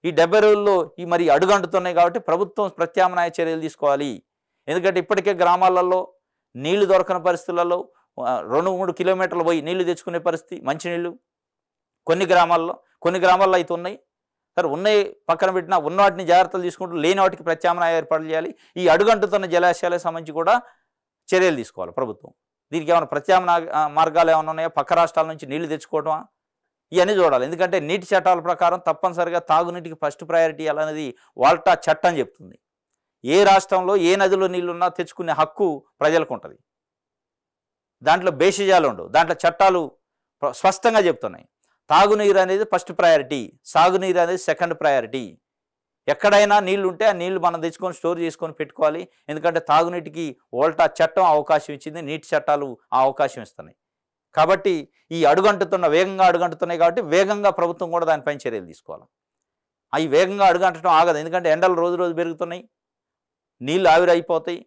ఈ 70 రోజుల్లో ఈ మరి అడుగంటుతున్నాయి కాబట్టి ప్రభుత్వం ప్రత్యామ్నాయ చర్యలు తీసుకోవాలి. ఎందుకంటే ఇప్పటికే గ్రామాలలో నీళ్లు దొరకని పరిస్థితులలో 2-3 కిలోమీటర్లు పోయి నీళ్లు తెచ్చుకునే పరిస్థితి, మంచినీళ్ళు కొన్ని గ్రామాల్లో అయితే ఉన్నాయి. సరే ఉన్నాయి పక్కన పెట్టినా ఉన్న వాటిని జాగ్రత్తలు తీసుకుంటూ లేని వాటికి ప్రత్యామ్నాయ ఏర్పాట్లు చేయాలి. ఈ అడుగంటుతున్న జలాశయాలకు సంబంధించి కూడా చర్యలు తీసుకోవాలి ప్రభుత్వం. దీనికి ఏమైనా ప్రత్యామ్నాయ మార్గాలు ఏమైనా ఉన్నాయా? పక్క రాష్ట్రాల నుంచి నీళ్లు తెచ్చుకోవటమా? ఇవన్నీ చూడాలి. ఎందుకంటే నీటి చట్టాల ప్రకారం తప్పనిసరిగా తాగునీటికి ఫస్ట్ ప్రయారిటీ అనేది వాల్టా చట్టం చెప్తుంది. ఏ రాష్ట్రంలో ఏ నదిలో నీళ్లున్నా తెచ్చుకునే హక్కు ప్రజలకు ఉంటుంది. దాంట్లో బేషజాలు ఉండవు. దాంట్లో చట్టాలు స్పష్టంగా చెప్తున్నాయి. తాగునీరు అనేది ఫస్ట్ ప్రయారిటీ, సాగునీరు అనేది సెకండ్ ప్రయారిటీ. ఎక్కడైనా నీళ్లు ఉంటే ఆ నీళ్లు మనం తెచ్చుకొని స్టోర్ చేసుకొని పెట్టుకోవాలి. ఎందుకంటే తాగునీటికి వాల్టా చట్టం అవకాశం ఇచ్చింది, నీటి చట్టాలు ఆ అవకాశం ఇస్తున్నాయి. కాబట్టి ఈ వేగంగా అడుగంటుతున్నాయి కాబట్టి వేగంగా ప్రభుత్వం కూడా దానిపైన చర్యలు తీసుకోవాలి. అవి వేగంగా అడుగంటడం ఆగదు, ఎందుకంటే ఎండలు రోజు రోజు పెరుగుతున్నాయి, నీళ్ళు ఆవిరైపోతాయి,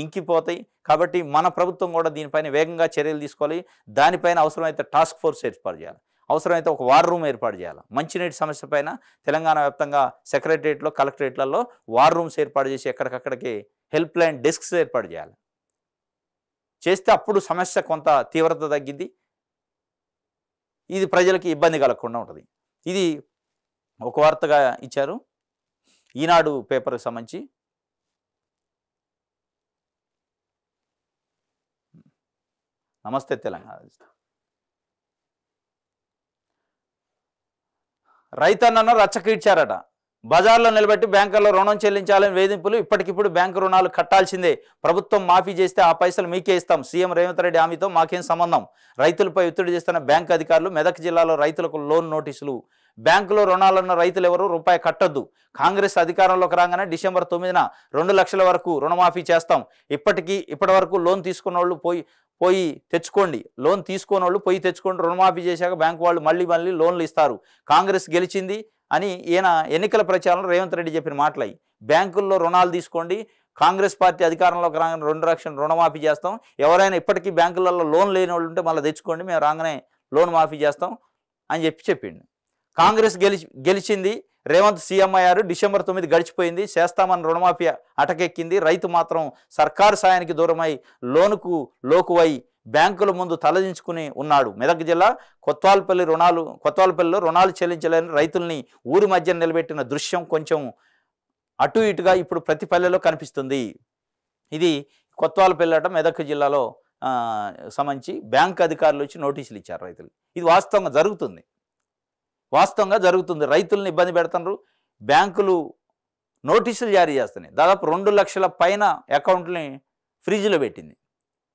ఇంకిపోతాయి. కాబట్టి మన ప్రభుత్వం కూడా దీనిపైన వేగంగా చర్యలు తీసుకోవాలి. దానిపైన అవసరమైతే టాస్క్ ఫోర్స్ ఏర్పాటు చేయాలి, అవసరమైతే ఒక వార్ రూమ్ ఏర్పాటు చేయాలి. మంచినీటి సమస్య పైన తెలంగాణ వ్యాప్తంగా సెక్రటరియట్లో కలెక్టరేట్లలో వార్ రూమ్స్ ఏర్పాటు చేసి ఎక్కడికక్కడికి హెల్ప్ లైన్ డెస్క్స్ ఏర్పాటు చేయాలి. చేస్తే అప్పుడు సమస్య కొంత తీవ్రత తగ్గిద్ది, ఇది ప్రజలకి ఇబ్బంది కలగకుండా ఉంటుంది. ఇది ఒక వార్తగా ఇచ్చారు ఈనాడు పేపర్కి సంబంధించి. నమస్తే తెలంగాణ. రైతన్నను రచ్చకీడ్చారట, బజార్లో నిలబెట్టి బ్యాంకుల్లో రుణం చెల్లించాలని వేధింపులు, ఇప్పటికిప్పుడు బ్యాంకు రుణాలు కట్టాల్సిందే, ప్రభుత్వం మాఫీ చేస్తే ఆ పైసలు మీకే ఇస్తాం, సీఎం రేవంత్ రెడ్డి హామీతో మాకేం సంబంధం, రైతులపై ఒత్తిడి చేస్తున్న బ్యాంకు అధికారులు, మెదక్ జిల్లాలో రైతులకు లోన్ నోటీసులు, బ్యాంకులో రుణాలున్న రైతులు ఎవరు రూపాయి కట్టొద్దు, కాంగ్రెస్ అధికారంలోకి రాగానే డిసెంబర్ 9న 2 లక్షల వరకు రుణమాఫీ చేస్తాం, ఇప్పటి వరకు లోన్ తీసుకున్న వాళ్ళు పోయి తెచ్చుకోండి, లోన్ తీసుకోనోళ్ళు పోయి తెచ్చుకోండి, రుణమాఫీ చేశాక బ్యాంకు వాళ్ళు మళ్ళీ లోన్లు ఇస్తారు, కాంగ్రెస్ గెలిచింది అని ఈయన ఎన్నికల ప్రచారంలో రేవంత్ రెడ్డి చెప్పిన మాటలై. బ్యాంకుల్లో రుణాలు తీసుకోండి, కాంగ్రెస్ పార్టీ అధికారంలోకి రాగానే 2 లక్షలు రుణమాఫీ చేస్తాం, ఎవరైనా ఇప్పటికీ బ్యాంకులలో లోన్ లేని వాళ్ళు ఉంటే మళ్ళీ తెచ్చుకోండి, మేము రాగానే లోన్ మాఫీ చేస్తాం అని చెప్పిండు. కాంగ్రెస్ గెలిచింది, రేవంత్ సీఎం అయ్యారు, డిసెంబర్ 9 గడిచిపోయింది, చేస్తామని రుణమాఫీ అటకెక్కింది, రైతు మాత్రం సర్కారు సాయానికి దూరమై లోకువై బ్యాంకుల ముందు తలదించుకుని ఉన్నాడు. మెదక్ జిల్లా కొత్వాలపల్లిలో రుణాలు చెల్లించలేని రైతుల్ని ఊరి మధ్య నిలబెట్టిన దృశ్యం కొంచెం అటు ఇటుగా ఇప్పుడు ప్రతి పల్లెలో కనిపిస్తుంది. ఇది కొత్వాలపల్లి మెదక్ జిల్లాలో సంబంధించి బ్యాంక్ అధికారులు వచ్చి నోటీసులు ఇచ్చారు రైతులు. ఇది వాస్తవంగా జరుగుతుంది. రైతులను ఇబ్బంది పెడుతున్నారు, బ్యాంకులు నోటీసులు జారీ చేస్తున్నాయి. దాదాపు 2 లక్షల పైన అకౌంట్ని ఫ్రీజ్లో పెట్టింది,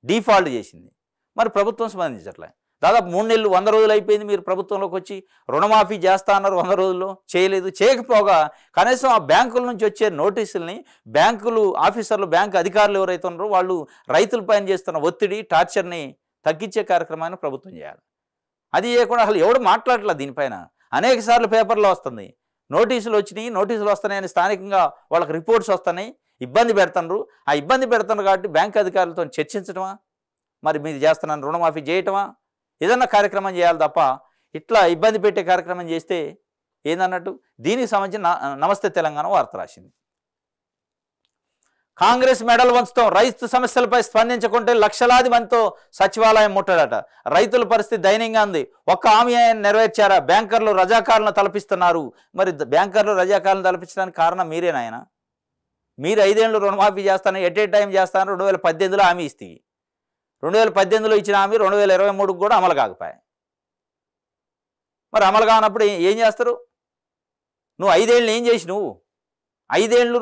డిఫాల్ట్ చేసింది. మరి ప్రభుత్వం స్పందించట్లే. దాదాపు 3 నెలలు 100 రోజులు అయిపోయింది, మీరు ప్రభుత్వంలోకి వచ్చి రుణమాఫీ చేస్తా అన్నారు, 100 రోజుల్లో చేయలేదు. చేయకపోగా కనీసం ఆ బ్యాంకుల నుంచి వచ్చే నోటీసుల్ని బ్యాంకులు ఆఫీసర్లు, బ్యాంకు అధికారులు ఎవరైతే ఉన్నారో వాళ్ళు రైతులపైన చేస్తున్న ఒత్తిడి, టార్చర్ని తగ్గించే కార్యక్రమాన్ని ప్రభుత్వం చేయాలి. అది చేయకుండా అసలు ఎవడు మాట్లాడట్లేదు దీనిపైన. అనేక సార్లు పేపర్లో వస్తుంది, నోటీసులు వస్తున్నాయని స్థానికంగా వాళ్ళకి రిపోర్ట్స్ వస్తున్నాయి, ఇబ్బంది పెడుతున్నారు. ఆ ఇబ్బంది పెడుతున్నారు కాబట్టి బ్యాంకు అధికారులతో చర్చించడమా, మరి మీరు చేస్తున్నాను రుణమాఫీ చేయటమా, ఏదన్నా కార్యక్రమం చేయాలి తప్ప ఇట్లా ఇబ్బంది పెట్టే కార్యక్రమం చేస్తే ఏందన్నట్టు. దీనికి సంబంధించి నమస్తే తెలంగాణ వార్త రాసింది. కాంగ్రెస్ మెడల్ వంచుతాం, రైతు సమస్యలపై స్పందించకుంటే లక్షలాది మందితో సచివాలయం ముట్టడట. రైతుల పరిస్థితి దయనీయంగా ఉంది, ఒక్క హామీ నెరవేర్చారా, బ్యాంకర్లు రజాకారులను తలపిస్తున్నారు. మరి బ్యాంకర్లు రజాకారులను తలపించడానికి కారణం మీరేనాయన. మీరు 5 ఏళ్ళు రుణమాఫీ చేస్తాను, ఎట్ ఏ టైం చేస్తాను 2018లో హామీ ఇస్తే, 2018లో ఇచ్చిన హామీ 2023కు కూడా అమలు కాకపోయాయి. మరి అమలు కానప్పుడు ఏం చేస్తారు? నువ్వు 5 ఏళ్ళు ఏం చేసి 5 ఏళ్ళు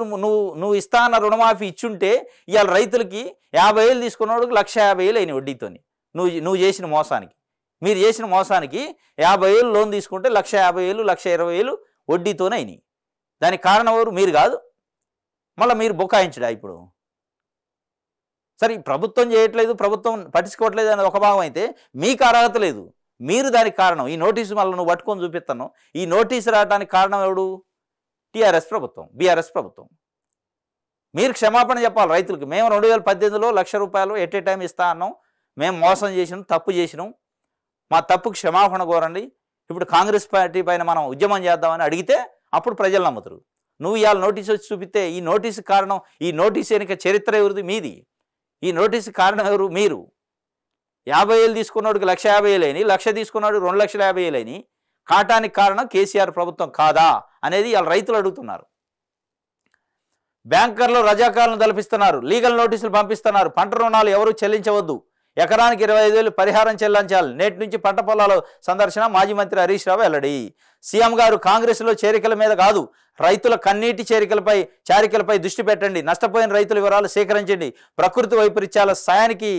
నువ్వు ఇస్తా అన్న రుణమాఫీ ఇచ్చుంటే ఇవాళ రైతులకి 50 ఏళ్ళు తీసుకున్నవాడికి 1,50,000 అయినాయి వడ్డీతోని. నువ్వు చేసిన మోసానికి, మీరు చేసిన మోసానికి 50 ఏళ్ళు లోన్ తీసుకుంటే 1,50,000, 1,20,000 వడ్డీతోనే అయినాయి. దానికి కారణం ఎవరు? మీరు కాదు, మళ్ళీ మీరు బుకాయించడా. ఇప్పుడు సరే ప్రభుత్వం చేయట్లేదు, ప్రభుత్వం పట్టించుకోవట్లేదు అనేది ఒక భాగం అయితే, మీకు అర్హత లేదు, మీరు దానికి కారణం. ఈ నోటీసు మళ్ళీ నువ్వు పట్టుకొని చూపిస్తాను, ఈ నోటీసు రావడానికి కారణం ఎవడు? టీఆర్ఎస్ ప్రభుత్వం, బీఆర్ఎస్ ప్రభుత్వం. మీరు క్షమాపణ చెప్పాలి రైతులకు. మేము 2018లో 1,00,000 రూపాయలు ఎట్ ఏ టైం ఇస్తా అన్నాం, మేము మోసం చేసినాం, తప్పు చేసినాం, మా తప్పుకు క్షమాపణ కోరండి, ఇప్పుడు కాంగ్రెస్ పార్టీ పైన మనం ఉద్యమం చేద్దామని అడిగితే అప్పుడు ప్రజలు నమ్ముతారు. నువ్వు ఇవాళ నోటీసు వచ్చి చూపిస్తే ఈ నోటీసు కారణం, ఈ నోటీసు వెనుక చరిత్ర ఎవరిది? మీది. ఈ నోటీసు కారణం ఎవరు? మీరు. 50 ఏళ్ళు తీసుకున్నాడికి 1,50,000 అయినాయి, 1,00,000 తీసుకున్నాడు 2,50,000 అయినాయి. కాటానికి కారణం కేసీఆర్ ప్రభుత్వం కాదా అనేది ఇవాళ రైతులు అడుగుతున్నారు. బ్యాంకర్లు రజాకారులను తలపిస్తున్నారు, లీగల్ నోటీసులు పంపిస్తున్నారు, పంట రుణాలు ఎవరూ చెల్లించవద్దు, ఎకరానికి 25,000 పరిహారం చెల్లించాలి. నేటి నుంచి పంట పొలాల సందర్శన మాజీ మంత్రి హరీష్ రావు వెల్లడి. సీఎం గారు కాంగ్రెస్లో చేరికల మీద కాదు, రైతుల కన్నీటి చారికలపై దృష్టి పెట్టండి, నష్టపోయిన రైతుల వివరాలు సేకరించండి, ప్రకృతి వైపరీత్యాల సాయానికి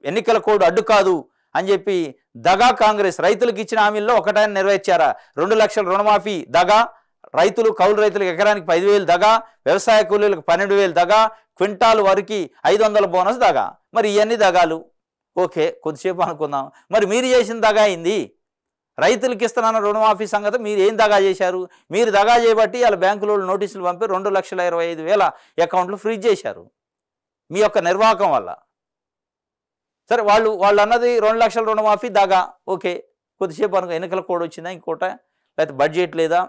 ఎన్నికల కోడ్ అడ్డు కాదు అని చెప్పి దగా కాంగ్రెస్. రైతులకు ఇచ్చిన హామీల్లో ఒకటాన్ని నెరవేర్చారా? 2 లక్షల రుణమాఫీ దగా, కౌలు రైతులకు ఎకరానికి 5,000 దగా, వ్యవసాయ కూలీలకు 12,000 దగా, క్వింటాల్ వరకు 500 బోనస్ దగా. మరి ఇవన్నీ దగాలు. ఓకే, కొద్దిసేపు అనుకుందాం. మరి మీరు చేసిన దగా అయింది. రైతులకు ఇస్తున్న రుణమాఫీ సంగతి మీరు ఏం దగా చేశారు? మీరు దగా చేయబట్టి వాళ్ళ బ్యాంకులో నోటీసులు పంపి 2,25,000 అకౌంట్లు ఫ్రీజ్ చేశారు మీ యొక్క నిర్వాహకం వల్ల. సరే, వాళ్ళు అన్నది 2 లక్షల రుణమాఫీ దగా. ఓకే, కొద్దిసేపు అనుకో, ఎన్నికల కోడ్ వచ్చిందా ఇంకోట, లేకపోతే బడ్జెట్ లేదా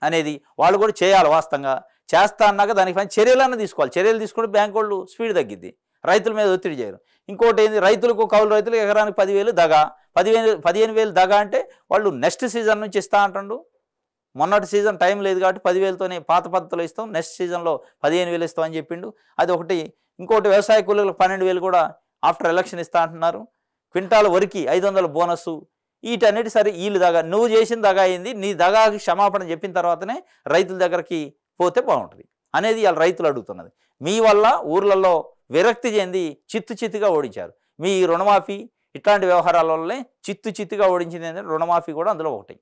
అనేది వాళ్ళు కూడా చేయాలి. వాస్తవంగా చేస్తా అన్నాక దానికి పైన చర్యలన్నా తీసుకోవాలి. చర్యలు తీసుకుంటే బ్యాంకు వాళ్ళు స్పీడ్ తగ్గిద్ది, రైతుల మీద ఒత్తిడి చేయరు. ఇంకోటి ఏంది, రైతులకు కౌలు రైతులకు ఎకరానికి 10,000 దగా, 15,000 దగా అంటే వాళ్ళు నెక్స్ట్ సీజన్ నుంచి ఇస్తా అంటుండు. మొన్నటి సీజన్ టైం లేదు కాబట్టి 10,000తోనే పాత పద్ధతిలో ఇస్తాం, నెక్స్ట్ సీజన్లో 15,000 ఇస్తామని చెప్పిండు. అది ఒకటి. ఇంకోటి, వ్యవసాయ కూలీలకు 12,000 కూడా ఆఫ్టర్ ఎలక్షన్ ఇస్తా అంటున్నారు. క్వింటాల్ వరికి 500 బోనస్. వీటన్నిటి సరే వీళ్ళు దగా, నువ్వు చేసిన దగా అయింది, నీ దగాకి క్షమాపణ చెప్పిన తర్వాతనే రైతుల దగ్గరికి పోతే బాగుంటుంది అనేది వాళ్ళ రైతులు అడుగుతున్నది. మీ వల్ల ఊర్లలో విరక్తి చెంది చిత్తుగా ఓడించారు. మీ రుణమాఫీ ఇట్లాంటి వ్యవహారాల వల్లనే చిత్తుగా ఓడించింది ఏంటంటే రుణమాఫీ కూడా అందులో ఒకటి.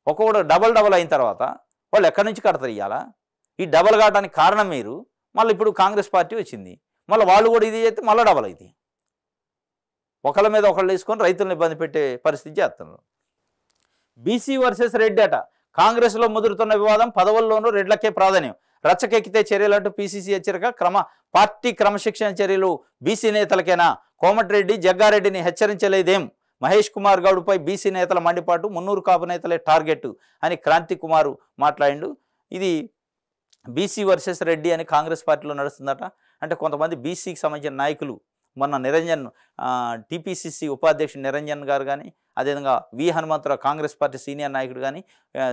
ఒక్కొక్కటి డబల్ అయిన తర్వాత వాళ్ళు ఎక్కడి నుంచి కడతారు ఇవాళ? ఈ డబల్ కావడానికి కారణం మీరు. మళ్ళీ ఇప్పుడు కాంగ్రెస్ పార్టీ వచ్చింది, మళ్ళీ వాళ్ళు కూడా ఇది చేస్తే మళ్ళీ డబల్ అయితే ఒకళ్ళ మీద ఒకళ్ళు వేసుకొని రైతులను ఇబ్బంది పెట్టే పరిస్థితి చేస్తున్నారు. బీసీ వర్సెస్ రెడ్డి అట. కాంగ్రెస్లో ముదురుతున్న వివాదం, పదవుల్లోనూ రెడ్లకే ప్రాధాన్యం, రచ్చకెక్కితే చర్యలంటూ పీసీసీ హెచ్చరిక. పార్టీ క్రమశిక్షణ చర్యలు బీసీ నేతలకేనా? కోమటిరెడ్డి జగ్గారెడ్డిని హెచ్చరించలేదేం? మహేష్ కుమార్ గౌడ్పై బీసీ నేతల మండిపాటు, మున్నూరు కాపు నేతలే టార్గెట్ అని క్రాంతి కుమార్ మాట్లాడిండు. ఇది బీసీ వర్సెస్ రెడ్డి అని కాంగ్రెస్ పార్టీలో నడుస్తుందట. అంటే కొంతమంది బీసీకి సంబంధించిన నాయకులు, మొన్న నిరంజన్ టీపీసీసీ ఉపాధ్యక్షుడు నిరంజన్ గారు కానీ, అదేవిధంగా వి హనుమంతరావు కాంగ్రెస్ పార్టీ సీనియర్ నాయకుడు కానీ,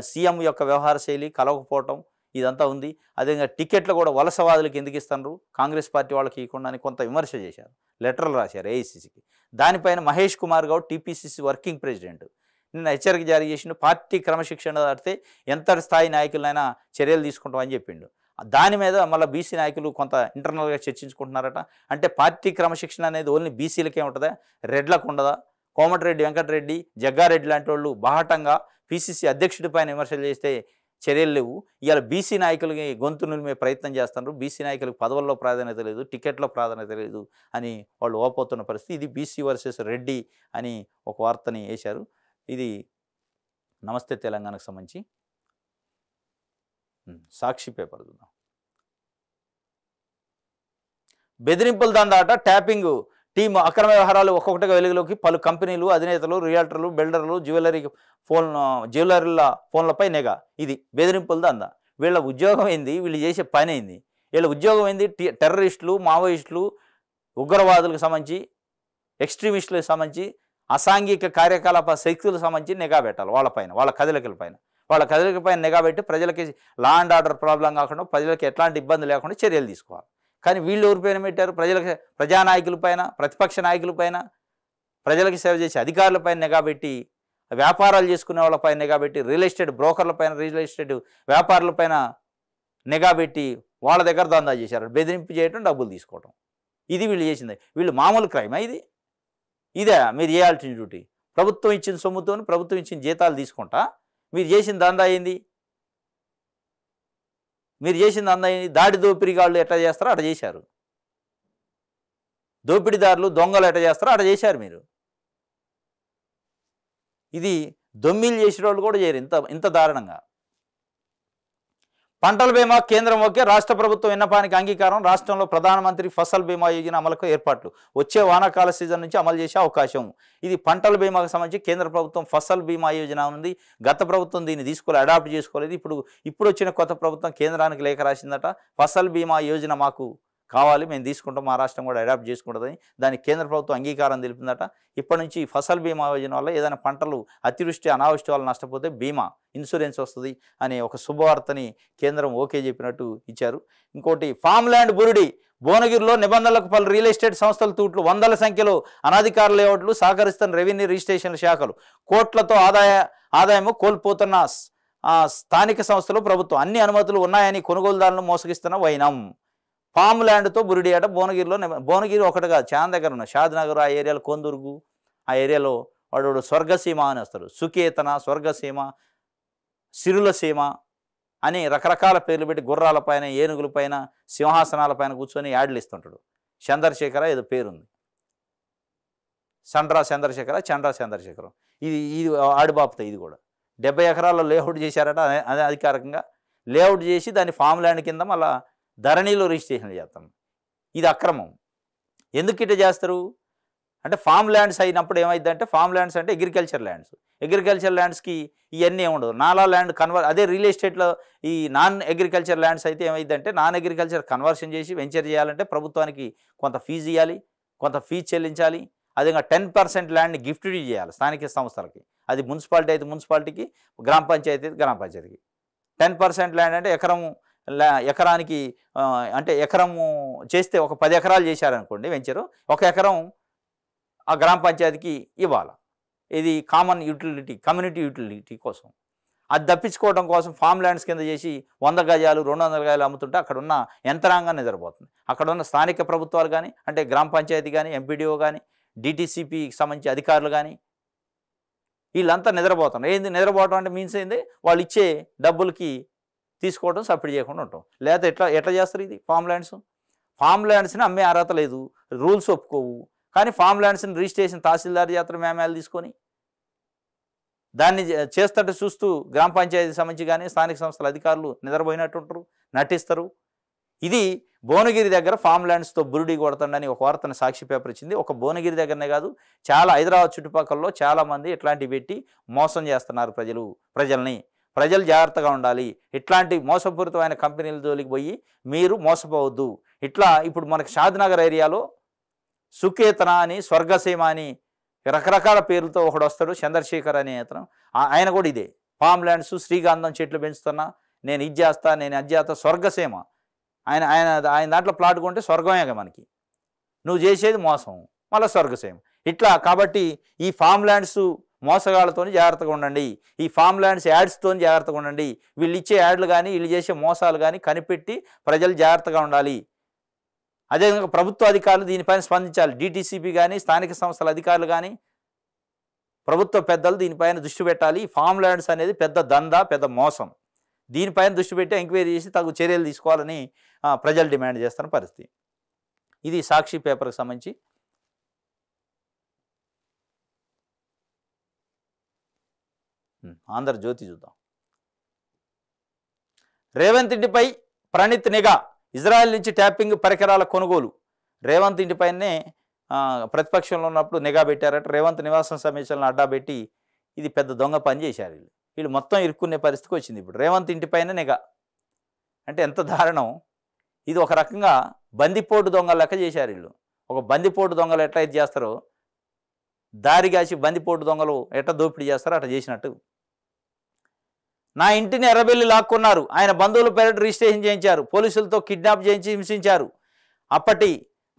సీఎం యొక్క వ్యవహార శైలి కలవకపోవటం ఇదంతా ఉంది. అదేవిధంగా టికెట్లు కూడా వలసవాదులకు ఎందుకు ఇస్తున్నారు, కాంగ్రెస్ పార్టీ వాళ్ళకి ఇవ్వకుండా అని కొంత విమర్శ చేశారు, లెటర్లు రాశారు ఏఐసీసీకి. దానిపైన Mahesh Kumar Goud TPCC working president నిన్న హెచ్చరిక జారీ చేసిండు. పార్టీ క్రమశిక్షణ దాటితే ఎంతటి స్థాయి నాయకులైనా చర్యలు తీసుకుంటామని చెప్పిండు. దాని మీద మళ్ళీ బీసీ నాయకులు కొంత ఇంటర్నల్గా చర్చించుకుంటున్నారట. అంటే పార్టీ క్రమశిక్షణ అనేది ఓన్లీ బీసీలకే ఉంటుందా, రెడ్లకు ఉండదా? కోమటిరెడ్డి వెంకటరెడ్డి, జగ్గారెడ్డి లాంటి వాళ్ళు బాహటంగా పీసీసీ అధ్యక్షుడి పైన విమర్శలు చేస్తే చర్యలు లేవు. ఇవాళ బీసీ నాయకులకి గొంతు నిలిమే ప్రయత్నం చేస్తున్నారు. బీసీ నాయకులకు పదవుల్లో ప్రాధాన్యత లేదు, టికెట్లో ప్రాధాన్యత లేదు అని వాళ్ళు ఓపోతున్న పరిస్థితి. ఇది బీసీ వర్సెస్ రెడ్డి అని ఒక వార్తని వేశారు. ఇది నమస్తే తెలంగాణకు సంబంధించి సాక్షి పేపర్ చూద్దాం. బెదిరింపుల దందాట, ట్యాపింగ్ టీమ్ అక్రమ వ్యవహారాలు ఒక్కొక్కటిగా వెలుగులోకి. పలు కంపెనీలు అధినేతలు, రియాల్టర్లు, బిల్డర్లు, జ్యువెలరీల ఫోన్లపై నిఘా. ఇది బెదిరింపుల దందా. వీళ్ళ ఉద్యోగం ఏంది, వీళ్ళు చేసే పని ఏంది? వీళ్ళ ఉద్యోగం ఏంది? టెర్రరిస్టులు, మావోయిస్టులు, ఉగ్రవాదులకు సంబంధించి, ఎక్స్ట్రీమిస్టులకు సంబంధించి, అసాంఘిక కార్యకలాప శక్తులకు సంబంధించి నిఘా పెట్టాలి వాళ్ళపైన, వాళ్ళ కదలికలపైన. వాళ్ళ కదలికపైన నిఘా పెట్టి ప్రజలకి లా అండ్ ఆర్డర్ ప్రాబ్లం కాకుండా, ప్రజలకి ఎట్లాంటి ఇబ్బంది లేకుండా చర్యలు తీసుకోవాలి. కానీ వీళ్ళు ఎవరిపైన పెట్టారు? ప్రజానాయకులపైన, ప్రతిపక్ష నాయకులపైన, ప్రజలకు సేవ చేసే అధికారులపైన నిఘా పెట్టి, వ్యాపారాలు చేసుకునే వాళ్ళపైన నిఘా పెట్టి, రియల్ ఎస్టేట్ బ్రోకర్లపైన, రియల్ ఎస్టేట్ వ్యాపారులపైన నిఘా పెట్టి వాళ్ళ దగ్గర దందా చేశారు. బెదిరింపు చేయటం, డబ్బులు తీసుకోవటం. ఇది వీళ్ళు చేసింది. వీళ్ళు మామూలు క్రైమా ఇది? ఇదే మీరు చేయాల్సిన డ్యూటీ? ప్రభుత్వం ఇచ్చిన సొమ్ముతో, ప్రభుత్వం ఇచ్చిన జీతాలు తీసుకుంటా మీరు చేసిన దందా ఏంది? మీరు చేసిన దందా ఏంది? దాడి దోపిడీగాళ్ళు ఎట్లా చేస్తారో అట్లా చేశారు. దోపిడీదారులు, దొంగలు ఎట్లా చేస్తారో అట్లా చేశారు మీరు. ఇది దొమ్మిలు చేసిన వాళ్ళు కూడా చేయరు ఇంత దారుణంగా. పంటల బీమా కేంద్రం ఓకే, రాష్ట్ర ప్రభుత్వం విన్నపానికి అంగీకారం. రాష్ట్రంలో ప్రధానమంత్రి ఫసల్ బీమా యోజన అమలుకు ఏర్పాట్లు. వచ్చే వానాకాల సీజన్ నుంచి అమలు చేసే అవకాశం. ఇది పంటల బీమాకు సంబంధించి కేంద్ర ప్రభుత్వం ఫసల్ బీమా యోజన ఉంది. గత ప్రభుత్వం దీన్ని అడాప్ట్ చేసుకోలేదు. ఇప్పుడు వచ్చిన కొత్త ప్రభుత్వం కేంద్రానికి లేఖ రాసిందట. ఫసల్ బీమా యోజన మాకు కావాలి, మేము తీసుకుంటాం, మా రాష్ట్రం కూడా అడాప్ట్ చేసుకుంటుందని దానికి కేంద్ర ప్రభుత్వం అంగీకారం తెలిపిందట. ఇప్పటి నుంచి ఫసల్ బీమా యోజన వల్ల ఏదైనా పంటలు అతివృష్టి, అనావృష్టి వల్ల నష్టపోతే బీమా, ఇన్సూరెన్స్ వస్తుంది అనే ఒక శుభవార్తని కేంద్రం ఓకే చెప్పినట్టు ఇచ్చారు. ఇంకోటి, ఫామ్ ల్యాండ్ బురిడి. భువనగిరిలో నిబంధనలకు పలు రియల్ ఎస్టేట్ సంస్థలు తూట్లు, వందల సంఖ్యలో అనధికార లేఅవుట్లు, సహకరిస్తున్న రెవెన్యూ రిజిస్ట్రేషన్ శాఖలు, కోట్లతో ఆదాయము కోల్పోతున్న స్థానిక సంస్థలు, ప్రభుత్వం అన్ని అనుమతులు ఉన్నాయని కొనుగోలుదారులను మోసగిస్తున్న వైనం. ఫామ్ ల్యాండ్తో బురిడి అట. భువనగిరి ఒకటి కాదు, చాలా దగ్గర ఉన్నాయి. షాద్నగర్ ఆ ఏరియాలో, కొందుర్గు ఆ ఏరియాలో వాడు స్వర్గసీమ అని వస్తారు. సుకేతన, స్వర్గసీమ, సిరులసీమ అని రకరకాల పేర్లు పెట్టి గుర్రాలపైన, ఏనుగులపైన, సింహాసనాలపైన కూర్చొని యాడ్లు ఇస్తుంటాడు. చంద్రశేఖర ఏదో పేరుంది. చండ్రా చంద్రశేఖరం ఇది ఆడిబాపుతాయి. ఇది కూడా 70 ఎకరాల్లో లేఅవుట్ చేశారట. అదే అధికారికంగా లేఅవుట్ చేసి దాన్ని ఫామ్ ల్యాండ్ కింద మళ్ళీ ధరణిలో రిజిస్ట్రేషన్ చేస్తాం. ఇది అక్రమం. ఎందుకు ఇట్లా చేస్తారు అంటే ఫామ్ ల్యాండ్స్ అయినప్పుడు ఏమైందంటే, ఫామ్ ల్యాండ్స్ అంటే అగ్రికల్చర్ ల్యాండ్స్కి ఇవన్నీ ఏముండదు. నాలా ల్యాండ్ అదే రియల్ ఎస్టేట్లో ఈ నాన్ అగ్రికల్చర్ ల్యాండ్స్ అయితే ఏమైందంటే, నాన్ అగ్రికల్చర్ కన్వర్షన్ చేసి వెంచర్ చేయాలంటే ప్రభుత్వానికి కొంత ఫీజు ఇవ్వాలి, కొంత ఫీజు చెల్లించాలి. అదేవిధంగా 10% ల్యాండ్ని గిఫ్ట్ చేయాలి స్థానిక సంస్థలకి. అది మున్సిపాలిటీ అయితే మున్సిపాలిటీకి, గ్రామ పంచాయతీ అయితే గ్రామ పంచాయతీకి. 10% ల్యాండ్ అంటే ఎకరానికి అంటే ఎకరము చేస్తే ఒక 10 ఎకరాలు చేశారనుకోండి వెంచరు, 1 ఎకరం ఆ గ్రామ పంచాయతీకి ఇవ్వాలి. ఇది కామన్ యూటిలిటీ, కమ్యూనిటీ యూటిలిటీ కోసం. అది తప్పించుకోవడం కోసం ఫామ్ ల్యాండ్స్ కింద చేసి 100 గజాలు 200 గజాలు అమ్ముతుంటే అక్కడ ఉన్న యంత్రాంగం నిద్రపోతుంది. అక్కడ ఉన్న స్థానిక ప్రభుత్వాలు కానీ, అంటే గ్రామ పంచాయతీ కానీ, ఎంపీడీఓ కానీ, డిటిసిపికి సంబంధించి అధికారులు కానీ వీళ్ళంతా నిద్రపోతున్నారు. ఏంది నిద్రపోవడం అంటే మీన్స్ ఏంది, వాళ్ళు ఇచ్చే డబ్బులకి తీసుకోవడం, సబ్సిడీ చేయకుండా ఉంటాం. లేకపోతే ఎట్లా చేస్తారు ఇది ఫామ్ ల్యాండ్స్ని అమ్మే అర్హత లేదు, రూల్స్ ఒప్పుకోవు. కానీ ఫామ్ ల్యాండ్స్ని రిజిస్ట్రేషన్ తహసీల్దార్ చేస్తారు మేమేలు తీసుకొని. దాన్ని చేస్తుంటే చూస్తూ గ్రామ పంచాయతీ సంబంధించి కానీ స్థానిక సంస్థల అధికారులు నిద్రపోయినట్టుంటారు, నటిస్తారు. ఇది భువనగిరి దగ్గర ఫామ్ ల్యాండ్స్తో బురుడి కొడుతుండని ఒక వార్తను సాక్షి పేపర్ ఇచ్చింది. ఒక భువనగిరి దగ్గరనే కాదు, చాలా హైదరాబాద్ చుట్టుపక్కలలో చాలామంది ఇట్లాంటివి పెట్టి మోసం చేస్తున్నారు ప్రజల్ని. ప్రజలు జాగ్రత్తగా ఉండాలి. ఇట్లాంటి మోసపూరితమైన కంపెనీల జోలికి పోయి మీరు మోసపోవద్దు. ఇట్లా ఇప్పుడు మనకి షాద్నగర్ ఏరియాలో సుకేతన అని, స్వర్గసీమ అని రకరకాల పేర్లతో ఒకడు వస్తాడు, చంద్రశేఖర్ అనే అతను. ఆయన కూడా ఇదే ఫామ్ ల్యాండ్స్, శ్రీగంధం చెట్లు పెంచుతున్నా, నేను ఇది చేస్తా, నేను అది చేస్తా. స్వర్గసీమ ఆయన దాంట్లో ప్లాట్ కొంటే స్వర్గమే మనకి. నువ్వు చేసేది మోసం, మళ్ళీ స్వర్గసీమ. ఇట్లా కాబట్టి ఈ ఫామ్ ల్యాండ్స్ మోసగాళ్ళతో జాగ్రత్తగా ఉండండి. ఈ ఫామ్ ల్యాండ్స్ యాడ్స్తో జాగ్రత్తగా ఉండండి. వీళ్ళు ఇచ్చే యాడ్లు కానీ, వీళ్ళు చేసే మోసాలు కానీ కనిపెట్టి ప్రజలు జాగ్రత్తగా ఉండాలి. అదేవిధంగా ప్రభుత్వ అధికారులు దీనిపైన స్పందించాలి. డిటిసిపి కానీ, స్థానిక సంస్థల అధికారులు కానీ, ప్రభుత్వ పెద్దలు దీనిపైన దృష్టి పెట్టాలి. ఫామ్ ల్యాండ్స్ అనేది పెద్ద దందా, పెద్ద మోసం. దీనిపైన దృష్టి పెట్టి ఎంక్వైరీ చేసి తగు చర్యలు తీసుకోవాలని ప్రజలు డిమాండ్ చేస్తున్న పరిస్థితి. ఇది సాక్షి పేపర్కి సంబంధించి. ఆంధ్రజ్యోతి చూద్దాం. రేవంత్ ఇంటిపై ప్రణీత్ నిఘా, ఇజ్రాయెల్ నుంచి ట్యాపింగ్ పరికరాల కొనుగోలు. రేవంత్ ఇంటిపైనే ప్రతిపక్షంలో ఉన్నప్పుడు నిఘా పెట్టారట. రేవంత్ నివాసం సమీక్షలను అడ్డా పెట్టి ఇది పెద్ద దొంగ పని చేశారు. వీళ్ళు మొత్తం ఇరుక్కునే పరిస్థితికి వచ్చింది. ఇప్పుడు రేవంత్ ఇంటిపైన నిఘా అంటే ఎంత దారుణం. ఇది ఒక రకంగా బందిపోటు దొంగలు లెక్క చేశారు వీళ్ళు. ఒక బందిపోటు దొంగలు ఎట్లా ఇది చేస్తారో, దారిగాసి బందిపోటు దొంగలు ఎట్లా దోపిడీ చేస్తారో అట్లా చేసినట్టు. నా ఇంటిని ఎర్రబెల్లి లాక్కున్నారు, ఆయన బంధువుల పేరిట రిజిస్ట్రేషన్ చేయించారు, పోలీసులతో కిడ్నాప్ చేయించి హింసించారు. అప్పటి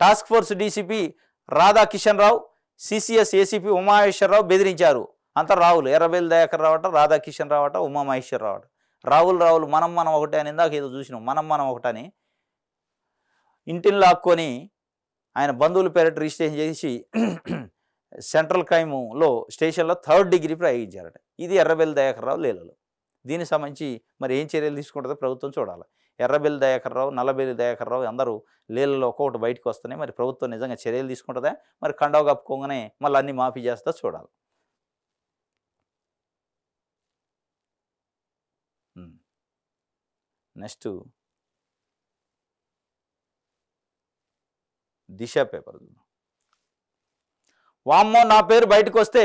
టాస్క్ ఫోర్స్ డీసీపీ రాధాకిషన్ రావు, సిసిఎస్ ఏసీపీ ఉమామహేశ్వరరావు బెదిరించారు. అంతా రావులు, ఎర్రబెల్లి దయాకర్ రావట, రాధాకిషన్ రావట, ఉమామహేశ్వర రావట. రావులు మనం ఒకటే అని ఇందాక ఏదో చూసినాం. మనం ఒకటని ఇంటిని లాక్కొని ఆయన బంధువుల పేరిట రిజిస్ట్రేషన్ చేసి సెంట్రల్ క్రైమ్లో స్టేషన్లో 3rd డిగ్రీ ప్రయోగించారట. ఇది ఎర్రబెల్లి దయాకర్ రావు లీలలు. దీనికి సంబంధించి మరి ఏం చర్యలు తీసుకుంటుందో ప్రభుత్వం చూడాలి. ఎర్రబెల్లి దయాకర్ రావు, నల్లబెల్లి దయాకర్ రావు అందరూ లీలలో ఒక్కొక్కటి బయటకు వస్తున్నాయి. మరి ప్రభుత్వం నిజంగా చర్యలు తీసుకుంటుందా, మరి కండవ కప్పుకోగానే మళ్ళీ అన్ని మాఫీ చేస్తా చూడాలి. నెక్స్ట్ దిశ పేపర్. వామ్మో నా పేరు బయటకు వస్తే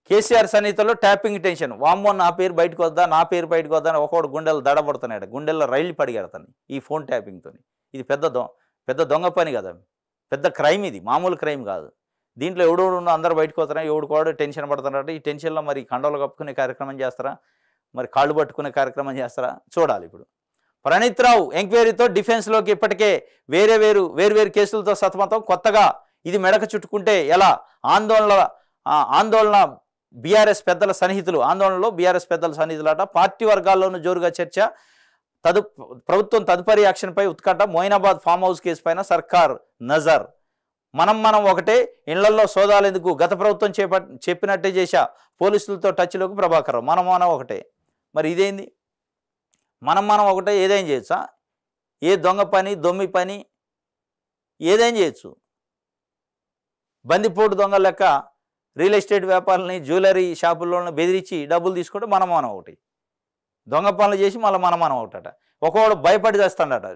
కేసీఆర్ సన్నిహితుల్లో ట్యాపింగ్ టెన్షన్. వామ్మో నా పేరు బయటకు వద్దా, నా పేరు బయటకు వద్దా అని ఒకడు గుండెలు దడబడుతున్నాడు. గుండెల్లో రైలు పడిగెడతాను ఈ ఫోన్ ట్యాపింగ్తో. ఇది పెద్ద దొంగ పని కదా, పెద్ద క్రైమ్. ఇది మామూలు క్రైమ్ కాదు. దీంట్లో ఎవడోడు అందరూ బయటకు వస్తున్నాయి, ఎవడు కూడా టెన్షన్ పడుతున్నాడు. ఈ టెన్షన్లో మరి కండలు కప్పుకునే కార్యక్రమం చేస్తారా, మరి కాళ్ళు పట్టుకునే కార్యక్రమం చేస్తారా చూడాలి. ఇప్పుడు ప్రణీత్ రావు ఎంక్వైరీతో డిఫెన్స్లోకి ఇప్పటికే వేరు కేసులతో సతమతం. కొత్తగా ఇది మెడకు చుట్టుకుంటే ఎలా, ఆందోళన బీఆర్ఎస్ పెద్దల సన్నిహితులు. ఆందోళనలో బీఆర్ఎస్ పెద్దల సన్నిహితులట. పార్టీ వర్గాల్లోనూ జోరుగా చర్చ. ప్రభుత్వం తదుపరి యాక్షన్పై ఉత్కంఠ. మొయినాబాద్ ఫామ్ హౌస్ కేసు పైన సర్కార్ నజర్. మనం ఒకటే, ఇళ్లలో సోదాలు ఎందుకు, గత ప్రభుత్వం చెప్పినట్టే చేశా, పోలీసులతో టచ్లోకి ప్రభాకర్. మనం ఒకటే. మరి ఇదేంది, మనం ఒకటే ఏదైనా చేయొచ్చా? ఏ దొంగ పని, దొమ్మి పని ఏదైనా చేయొచ్చు. బందిపోటు దొంగ లెక్క రియల్ ఎస్టేట్ వ్యాపారులని జ్యువెలరీ షాపుల్లోనే బెదిరించి డబ్బులు తీసుకుంటే మనం ఒకటి దొంగ పనులు చేసి మళ్ళీ మనం ఒకటట. ఒకవాడు భయపడి చేస్తాడట.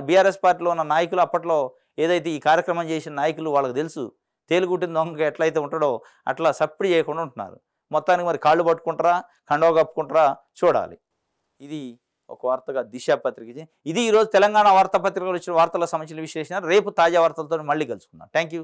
బీఆర్ఎస్ పార్టీలో ఉన్న నాయకులు అప్పట్లో ఏదైతే ఈ కార్యక్రమం చేసిన నాయకులు వాళ్ళకి తెలుసు తేలుగుట్టిన దొంగ ఎట్లయితే ఉంటాడో అట్లా సప్పిడి చేయకుండా ఉంటున్నారు. మొత్తానికి మరి కాళ్ళు పట్టుకుంటారా కండవ కప్పుకుంటారా చూడాలి. ఇది ఒక వార్తగా దిశ పత్రిక. ఇది ఈరోజు తెలంగాణ వార్తాపత్రికలు వచ్చిన వార్తలకు సంబంధించిన విశ్లేషణ. రేపు తాజా వార్తలతో మళ్ళీ కలుసుకుందాం. Thank you.